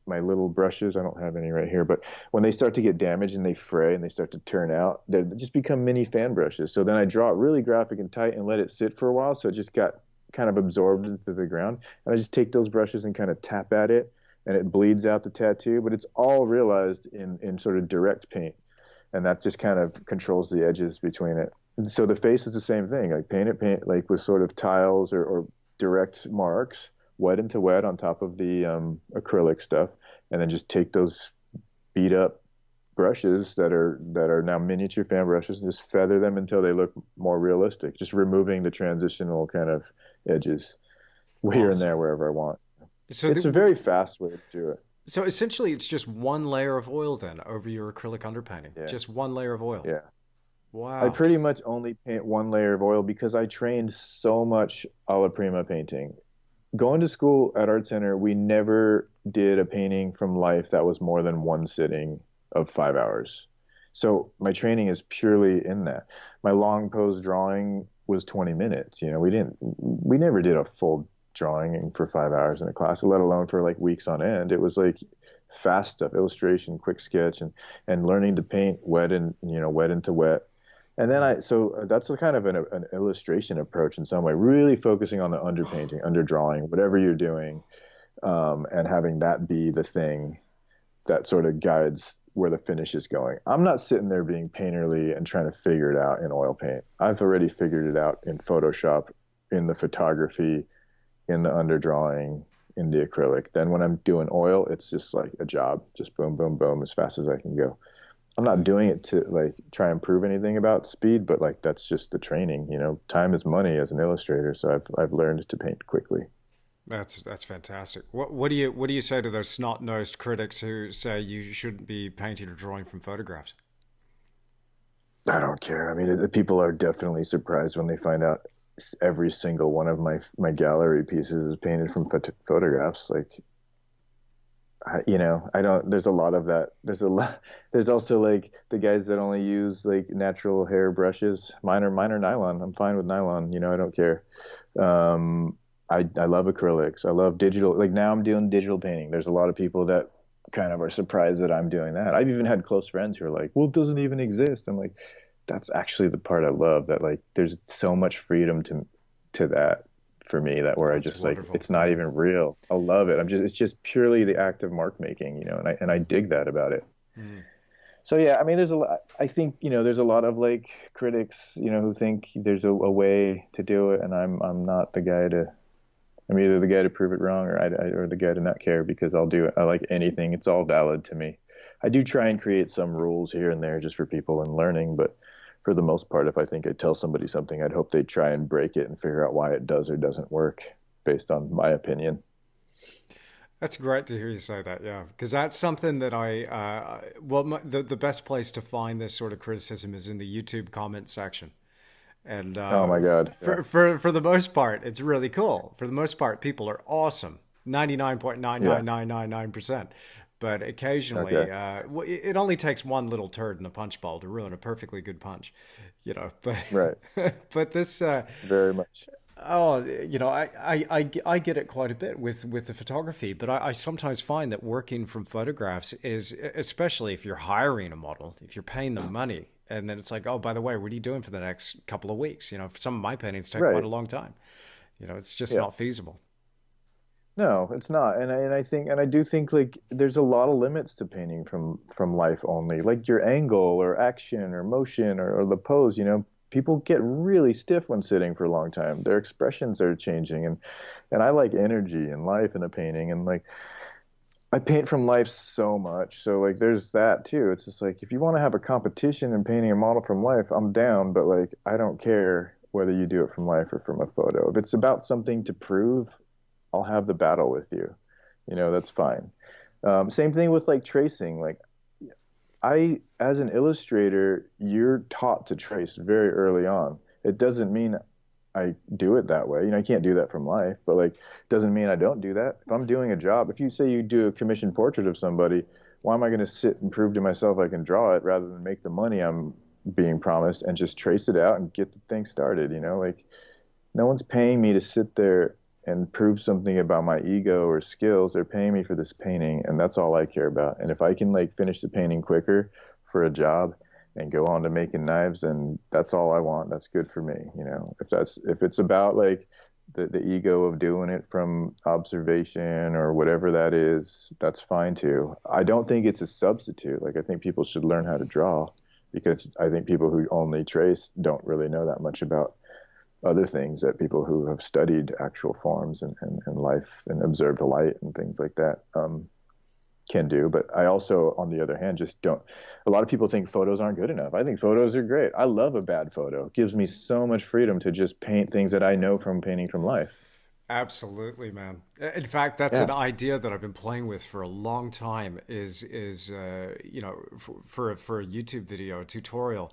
Speaker 2: my little brushes. I don't have any right here, but when they start to get damaged and they fray and they start to turn out, they just become mini fan brushes. So then I draw it really graphic and tight and let it sit for a while, so it just got kind of absorbed into the ground. And I just take those brushes and kind of tap at it, and it bleeds out the tattoo. But it's all realized in sort of direct paint, and that just kind of controls the edges between it. And so the face is the same thing. Like paint like with sort of tiles or direct marks, wet into wet on top of the acrylic stuff, and then just take those beat up brushes that are now miniature fan brushes and just feather them until they look more realistic, just removing the transitional kind of edges here and there
Speaker 1: Awesome.
Speaker 2: wherever I want.
Speaker 1: So,
Speaker 2: It's a very fast way to do it.
Speaker 1: so essentially, it's just one layer of oil then over your acrylic underpainting.
Speaker 2: Yeah,
Speaker 1: Just one layer of oil.
Speaker 2: yeah. I
Speaker 1: Wow.
Speaker 2: pretty much only paint one layer of oil because I trained so much alla prima painting. Going to school at Art Center, we never did a painting from life that was more than one sitting of 5 hours. So my training is purely in that. My long pose drawing was 20 minutes. We never did a full drawing for 5 hours in a class, let alone for like weeks on end. It was like fast stuff, illustration, quick sketch, and learning to paint wet and wet into wet. And then so that's a kind of an illustration approach in some way, really focusing on the underpainting, underdrawing, whatever you're doing, and having that be the thing that sort of guides where the finish is going. I'm not sitting there being painterly and trying to figure it out in oil paint. I've already figured it out in Photoshop, in the photography, in the underdrawing, in the acrylic. Then when I'm doing oil, it's just like a job, just boom, boom, boom, as fast as I can go. I'm not doing it to like try and prove anything about speed, but like that's just the training. Time is money as an illustrator, so I've learned to paint quickly.
Speaker 1: That's fantastic. What do you say to those snot-nosed critics who say you shouldn't be painting or drawing from photographs?
Speaker 2: I don't care. I mean, the people are definitely surprised when they find out every single one of my gallery pieces is painted from photographs. Like, I don't. There's a lot of that. There's a lot. There's also like the guys that only use like natural hair brushes. Mine are nylon. I'm fine with nylon. I don't care. I love acrylics. I love digital. Like now I'm doing digital painting. There's a lot of people that kind of are surprised that I'm doing that. I've even had close friends who are like, well, it doesn't even exist. I'm like, that's actually the part I love, that like there's so much freedom to that for me, that where I
Speaker 1: That's
Speaker 2: just like
Speaker 1: wonderful.
Speaker 2: it's not even real. I love it. It's just purely the act of mark making, and I dig that about it.
Speaker 1: Mm.
Speaker 2: So yeah, I mean, there's a lot. I think there's a lot of like critics, who think there's a way to do it, and I'm not the guy to. I'm either the guy to prove it wrong, or the guy to not care, because I'll do it. I like anything. It's all valid to me. I do try and create some rules here and there just for people in learning, but for the most part, if I think I tell somebody something, I'd hope they try and break it and figure out why it does or doesn't work based on my opinion.
Speaker 1: That's great to hear you say that, yeah, because that's something that well, the best place to find this sort of criticism is in the YouTube comment section. And
Speaker 2: Oh my God. Yeah.
Speaker 1: for the most part, it's really cool. For the most part, people are awesome,
Speaker 2: Yeah.
Speaker 1: 99.99999%. But occasionally,
Speaker 2: Okay.
Speaker 1: it only takes one little turd in a punch bowl to ruin a perfectly good punch, you know. But
Speaker 2: Right.
Speaker 1: but this,
Speaker 2: Very much.
Speaker 1: oh, I get it quite a bit with the photography, but I sometimes find that working from photographs is, especially if you're hiring a model, if you're paying them money, and then it's like, oh, by the way, what are you doing for the next couple of weeks? You know, some of my paintings take quite
Speaker 2: Right.
Speaker 1: a long time. You know, it's just
Speaker 2: Yeah.
Speaker 1: not feasible.
Speaker 2: No, it's not. And I think, and I do think like there's a lot of limits to painting from life only, like your angle or action or motion or the pose, people get really stiff when sitting for a long time. Their expressions are changing, and I like energy and life in a painting, and like I paint from life so much. So like there's that too. It's just like if you want to have a competition in painting a model from life, I'm down, but like I don't care whether you do it from life or from a photo. If it's about something to prove, I'll have the battle with you. That's fine. Same thing with like tracing. Like as an illustrator, you're taught to trace very early on. It doesn't mean I do it that way. I can't do that from life, but like, doesn't mean I don't do that. If I'm doing a job, if you say you do a commissioned portrait of somebody, why am I going to sit and prove to myself I can draw it rather than make the money I'm being promised and just trace it out and get the thing started? Like no one's paying me to sit there and prove something about my ego or skills. They're paying me for this painting, and that's all I care about. And if I can like finish the painting quicker for a job and go on to making knives, then that's all I want. That's good for me. If it's about like the ego of doing it from observation or whatever that is, that's fine too. I don't think it's a substitute. Like I think people should learn how to draw, because I think people who only trace don't really know that much about other things that people who have studied actual forms and life and observed the light and things like that can do. But I also, on the other hand, just don't. A lot of people think photos aren't good enough. I think photos are great. I love a bad photo. It gives me so much freedom to just paint things that I know from painting from life.
Speaker 1: Absolutely, man. In fact, that's an
Speaker 2: Yeah.
Speaker 1: idea that I've been playing with for a long time. Is for a YouTube video, a tutorial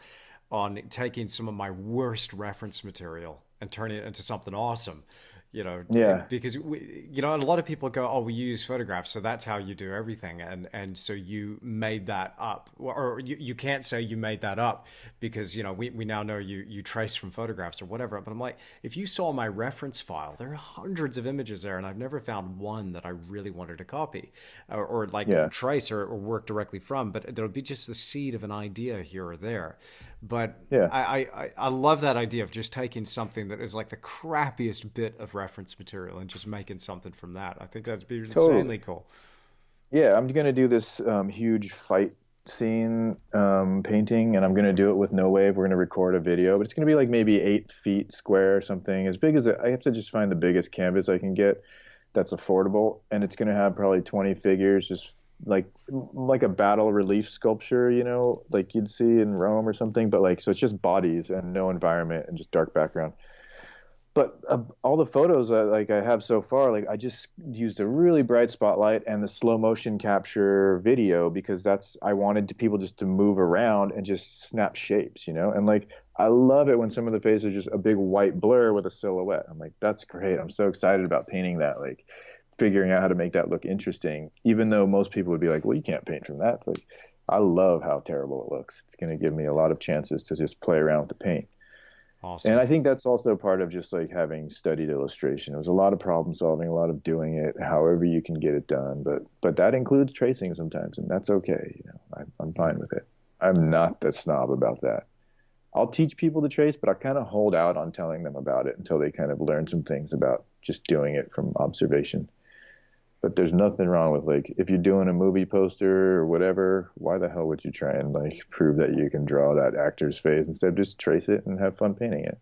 Speaker 1: on taking some of my worst reference material and turning it into something awesome.
Speaker 2: Yeah.
Speaker 1: Because a lot of people go, "Oh, we use photographs, so that's how you do everything," and so you made that up, or you can't say you made that up because we now know you trace from photographs or whatever. But I'm like, if you saw my reference file, there are hundreds of images there, and I've never found one that I really wanted to copy or like
Speaker 2: Yeah.
Speaker 1: trace or work directly from. But there'll be just the seed of an idea here or there. But
Speaker 2: Yeah.
Speaker 1: I love that idea of just taking something that is like the crappiest bit of reference material and just making something from that. I think that'd be
Speaker 2: Totally.
Speaker 1: insanely cool.
Speaker 2: Yeah. I'm going to do this huge fight scene painting, and I'm going to do it with no wave. We're going to record a video, but it's going to be like maybe 8 feet square or something, as big as I have to just find the biggest canvas I can get that's affordable, and it's going to have probably 20 figures, just like a battle relief sculpture, like you'd see in Rome or something, but like so it's just bodies and no environment and just dark background. But all the photos that like I have so far, like I just used a really bright spotlight and the slow motion capture video, because I wanted people just to move around and just snap shapes, and like I love it when some of the faces are just a big white blur with a silhouette. I'm like, that's great. I'm so excited about painting that, like figuring out how to make that look interesting, even though most people would be like, well, you can't paint from that. It's like, I love how terrible it looks. It's going to give me a lot of chances to just play around with the paint. And
Speaker 1: Awesome.
Speaker 2: I think that's also part of just like having studied illustration. It was a lot of problem solving, a lot of doing it however you can get it done. But that includes tracing sometimes, and that's okay. I'm fine with it. I'm not the snob about that. I'll teach people to trace, but I kind of hold out on telling them about it until they kind of learn some things about just doing it from observation. But there's nothing wrong with like if you're doing a movie poster or whatever, why the hell would you try and like prove that you can draw that actor's face instead of just trace it and have fun painting it?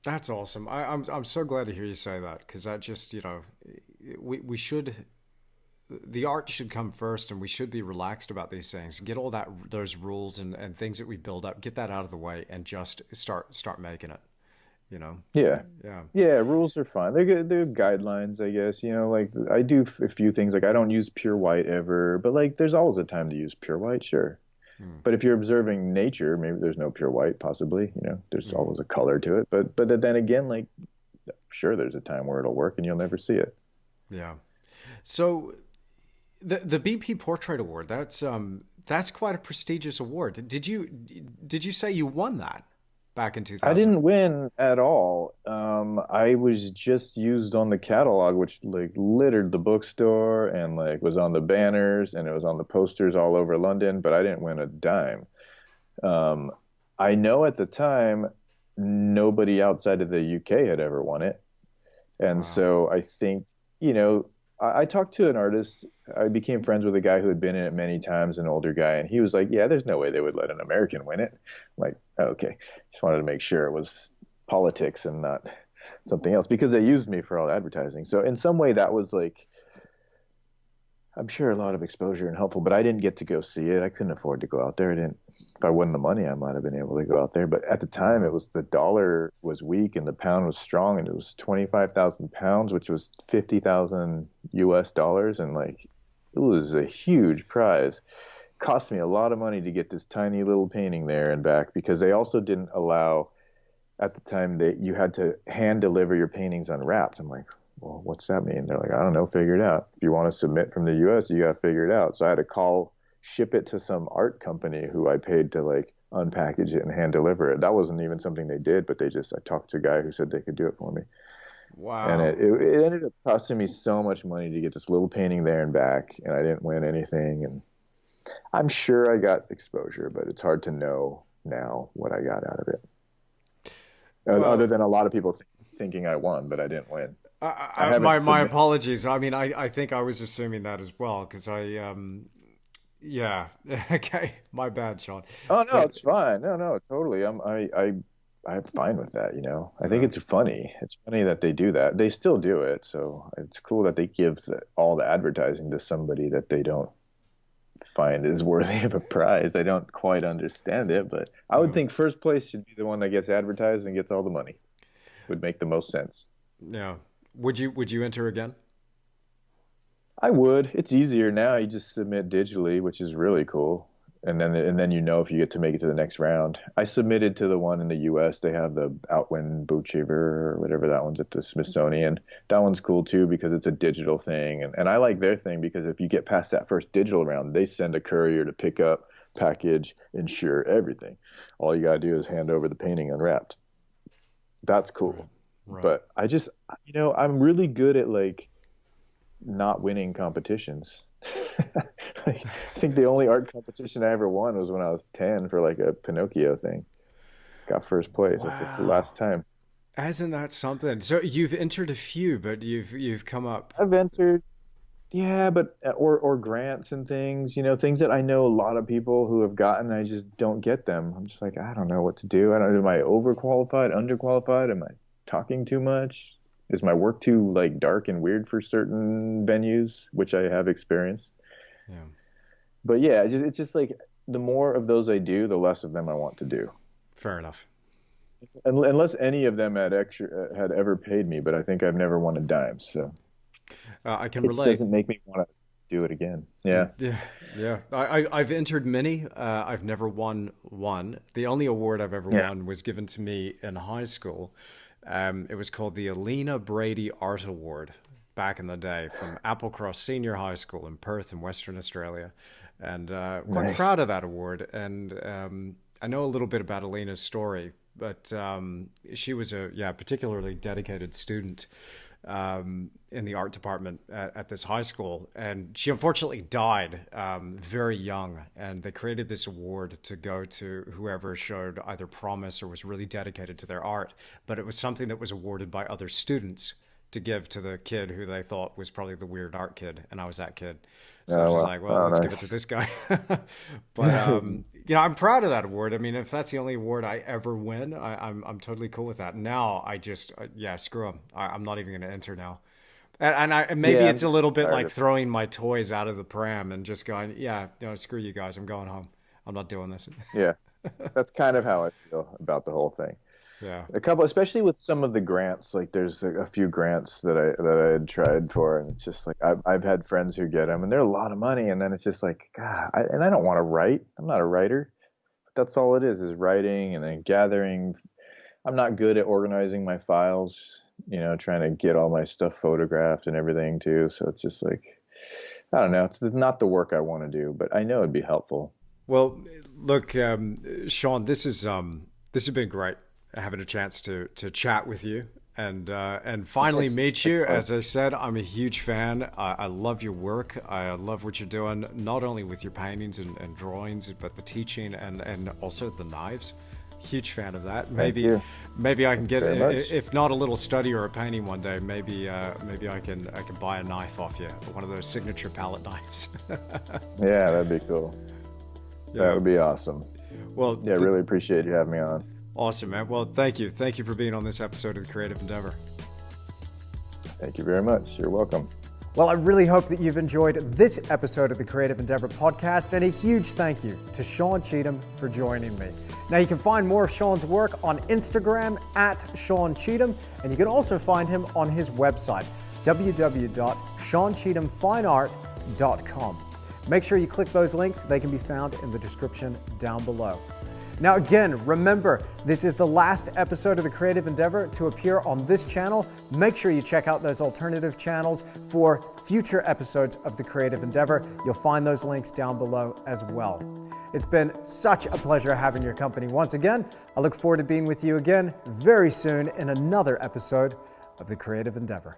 Speaker 1: That's awesome. I'm so glad to hear you say that because that just, we should, the art should come first and we should be relaxed about these things. Get all those rules and things that we build up, get that out of the way and just start making it, you know?
Speaker 2: Yeah.
Speaker 1: Yeah.
Speaker 2: Yeah, rules are fine. They're good. They're guidelines, I guess. Like I do a few things. Like I don't use pure white ever, but like there's always a time to use pure white, sure.
Speaker 1: Hmm.
Speaker 2: But if you're observing nature, maybe there's no pure white, possibly. There's
Speaker 1: Hmm.
Speaker 2: always a color to it. But then again, like sure, there's a time where it'll work and you'll never see it.
Speaker 1: Yeah. So the BP Portrait Award, that's quite a prestigious award. Did you say you won that back in
Speaker 2: I
Speaker 1: 2000?
Speaker 2: didn't win at all. I was just used on the catalog, which like littered the bookstore and like was on the banners and it was on the posters all over London, but I didn't win a dime. Um, I know at the time nobody outside of the UK had ever won it. And
Speaker 1: Wow.
Speaker 2: so I think, you know, I talked to an artist. I became friends with a guy who had been in it many times, an older guy, and he was like, "Yeah, there's no way they would let an American win it." I'm like, oh, okay, just wanted to make sure it was politics and not something else because they used me for all advertising. So in some way, that was like I'm sure a lot of exposure and helpful, but I didn't get to go see it. I couldn't afford to go out there. I didn't. If I won the money, I might have been able to go out there. But at the time,
Speaker 1: Wow.
Speaker 2: it was the dollar was weak and the pound was strong, and it was 25,000 pounds, which was 50,000 US dollars, and like it was a huge prize. Cost me a lot of money to get this tiny little painting there and back because they also didn't allow at the time that you had to hand deliver your paintings unwrapped. I'm like, well, what's that mean? They're like, I don't know, figure it out. If you want to submit from the US, you got to figure it out. So I had to ship it to some art company who I paid to like unpackage it and hand deliver it. That wasn't even something they did, but I talked to a guy who said they could do it for me. And
Speaker 1: Wow.
Speaker 2: it ended up costing me so much money to get this little painting there and back, and I didn't win anything. And I'm sure I got exposure, but it's hard to know now what I got out of it. Other
Speaker 1: Well,
Speaker 2: than a lot of people thinking I won, but I didn't win. I
Speaker 1: my
Speaker 2: haven't
Speaker 1: my
Speaker 2: submitted.
Speaker 1: apologies. I mean, I think I was assuming that as well because yeah. Okay, my bad, Sean.
Speaker 2: Oh no,
Speaker 1: But
Speaker 2: it's fine. No, no, totally. I'm fine with that. I think
Speaker 1: yeah,
Speaker 2: it's funny. It's funny that they do that. They still do it, so it's cool that they give all the advertising to somebody that they don't find is worthy of a prize. I don't quite understand it, but I would
Speaker 1: yeah,
Speaker 2: think first place should be the one that gets advertised and gets all the money. Would make the most sense.
Speaker 1: yeah. Would you enter again?
Speaker 2: I would. It's easier now. You just submit digitally, which is really cool. And then if you get to make it to the next round. I submitted to the one in the US. They have the Outwin Bootchever or whatever that one's at the Smithsonian. That one's cool too because it's a digital thing. And I like their thing because if you get past that first digital round, they send a courier to pick up, package, insure everything. All you gotta do is hand over the painting unwrapped. That's
Speaker 1: Right,
Speaker 2: cool.
Speaker 1: right.
Speaker 2: But I'm really good at like not winning competitions. Like, I think the only art competition I ever won was when I was 10 for like a Pinocchio thing. Got first place. That's the
Speaker 1: Wow.
Speaker 2: last time.
Speaker 1: Isn't that something? So you've entered a few, but you've come up.
Speaker 2: I've entered, yeah, but or grants and things, things that I know a lot of people who have gotten, I just don't get them. I'm just like, I don't know what to do. I don't, am I overqualified, underqualified? Am I talking too much? Is my work too like dark and weird for certain venues, which I have experienced?
Speaker 1: Yeah,
Speaker 2: But yeah, it's just like the more of those I do, the less of them I want to do.
Speaker 1: fair enough.
Speaker 2: Unless any of them had ever paid me, but I think I've never won a dime, so
Speaker 1: I can
Speaker 2: it
Speaker 1: relate.
Speaker 2: doesn't make me want to do it again. Yeah,
Speaker 1: Yeah, yeah. I've entered many. I've never won one. The only award I've ever
Speaker 2: yeah,
Speaker 1: won was given to me in high school. It was called the Alina Brady Art Award back in the day from Applecross Senior High School in Perth in Western Australia, and quite
Speaker 2: nice.
Speaker 1: proud of that award. And I know a little bit about Alina's story. but she was a particularly dedicated student in the art department at this high school, and she unfortunately died very young. And they created this award to go to whoever showed either promise or was really dedicated to their art. But it was something that was awarded by other students to give to the kid who they thought was probably the weird art kid, and I was that kid. So I was just like, well, let's give it to this guy. But I'm proud of that award. I mean, if that's the only award I ever win, I'm totally cool with that. Now I just screw them. I'm not even going to enter now. And maybe it's a little bit like throwing my toys out of the pram and just going, screw you guys. I'm going home. I'm not doing this.
Speaker 2: Yeah, that's kind of how I feel about the whole thing.
Speaker 1: Yeah,
Speaker 2: a couple, especially with some of the grants. Like there's a few grants that I had tried for, and it's just like I've had friends who get them, and they're a lot of money, and then it's just like, God, and I don't want to write. I'm not a writer. But that's all it is writing and then gathering. I'm not good at organizing my files. Trying to get all my stuff photographed and everything too. So it's just like, I don't know. It's not the work I want to do, but I know it'd be helpful.
Speaker 1: Well, look, Sean, this has been great, having a chance to chat with you and finally meet you. As I said, I'm a huge fan. I love your work. I love what you're doing, not only with your paintings and drawings, but the teaching and also the knives. Huge fan of that. Maybe I can get, if not a little study or a painting one day, maybe I can buy a knife off you, one of those signature palette knives.
Speaker 2: Yeah, that'd be cool. Yeah. That would be awesome.
Speaker 1: Well,
Speaker 2: really appreciate you having me on.
Speaker 1: Awesome, man. Well, thank you for being on this episode of the Creative Endeavor.
Speaker 2: Thank you very much. You're welcome.
Speaker 1: Well, I really hope that you've enjoyed this episode of the Creative Endeavor podcast, and a huge thank you to Sean Cheetham for joining me. Now, you can find more of Sean's work on Instagram at Sean Cheetham, and you can also find him on his website, www.seancheethamfineart.com. Make sure you click those links. They can be found in the description down below. Now again, remember, this is the last episode of the Creative Endeavor to appear on this channel. Make sure you check out those alternative channels for future episodes of the Creative Endeavor. You'll find those links down below as well. It's been such a pleasure having your company once again. I look forward to being with you again very soon in another episode of the Creative Endeavor.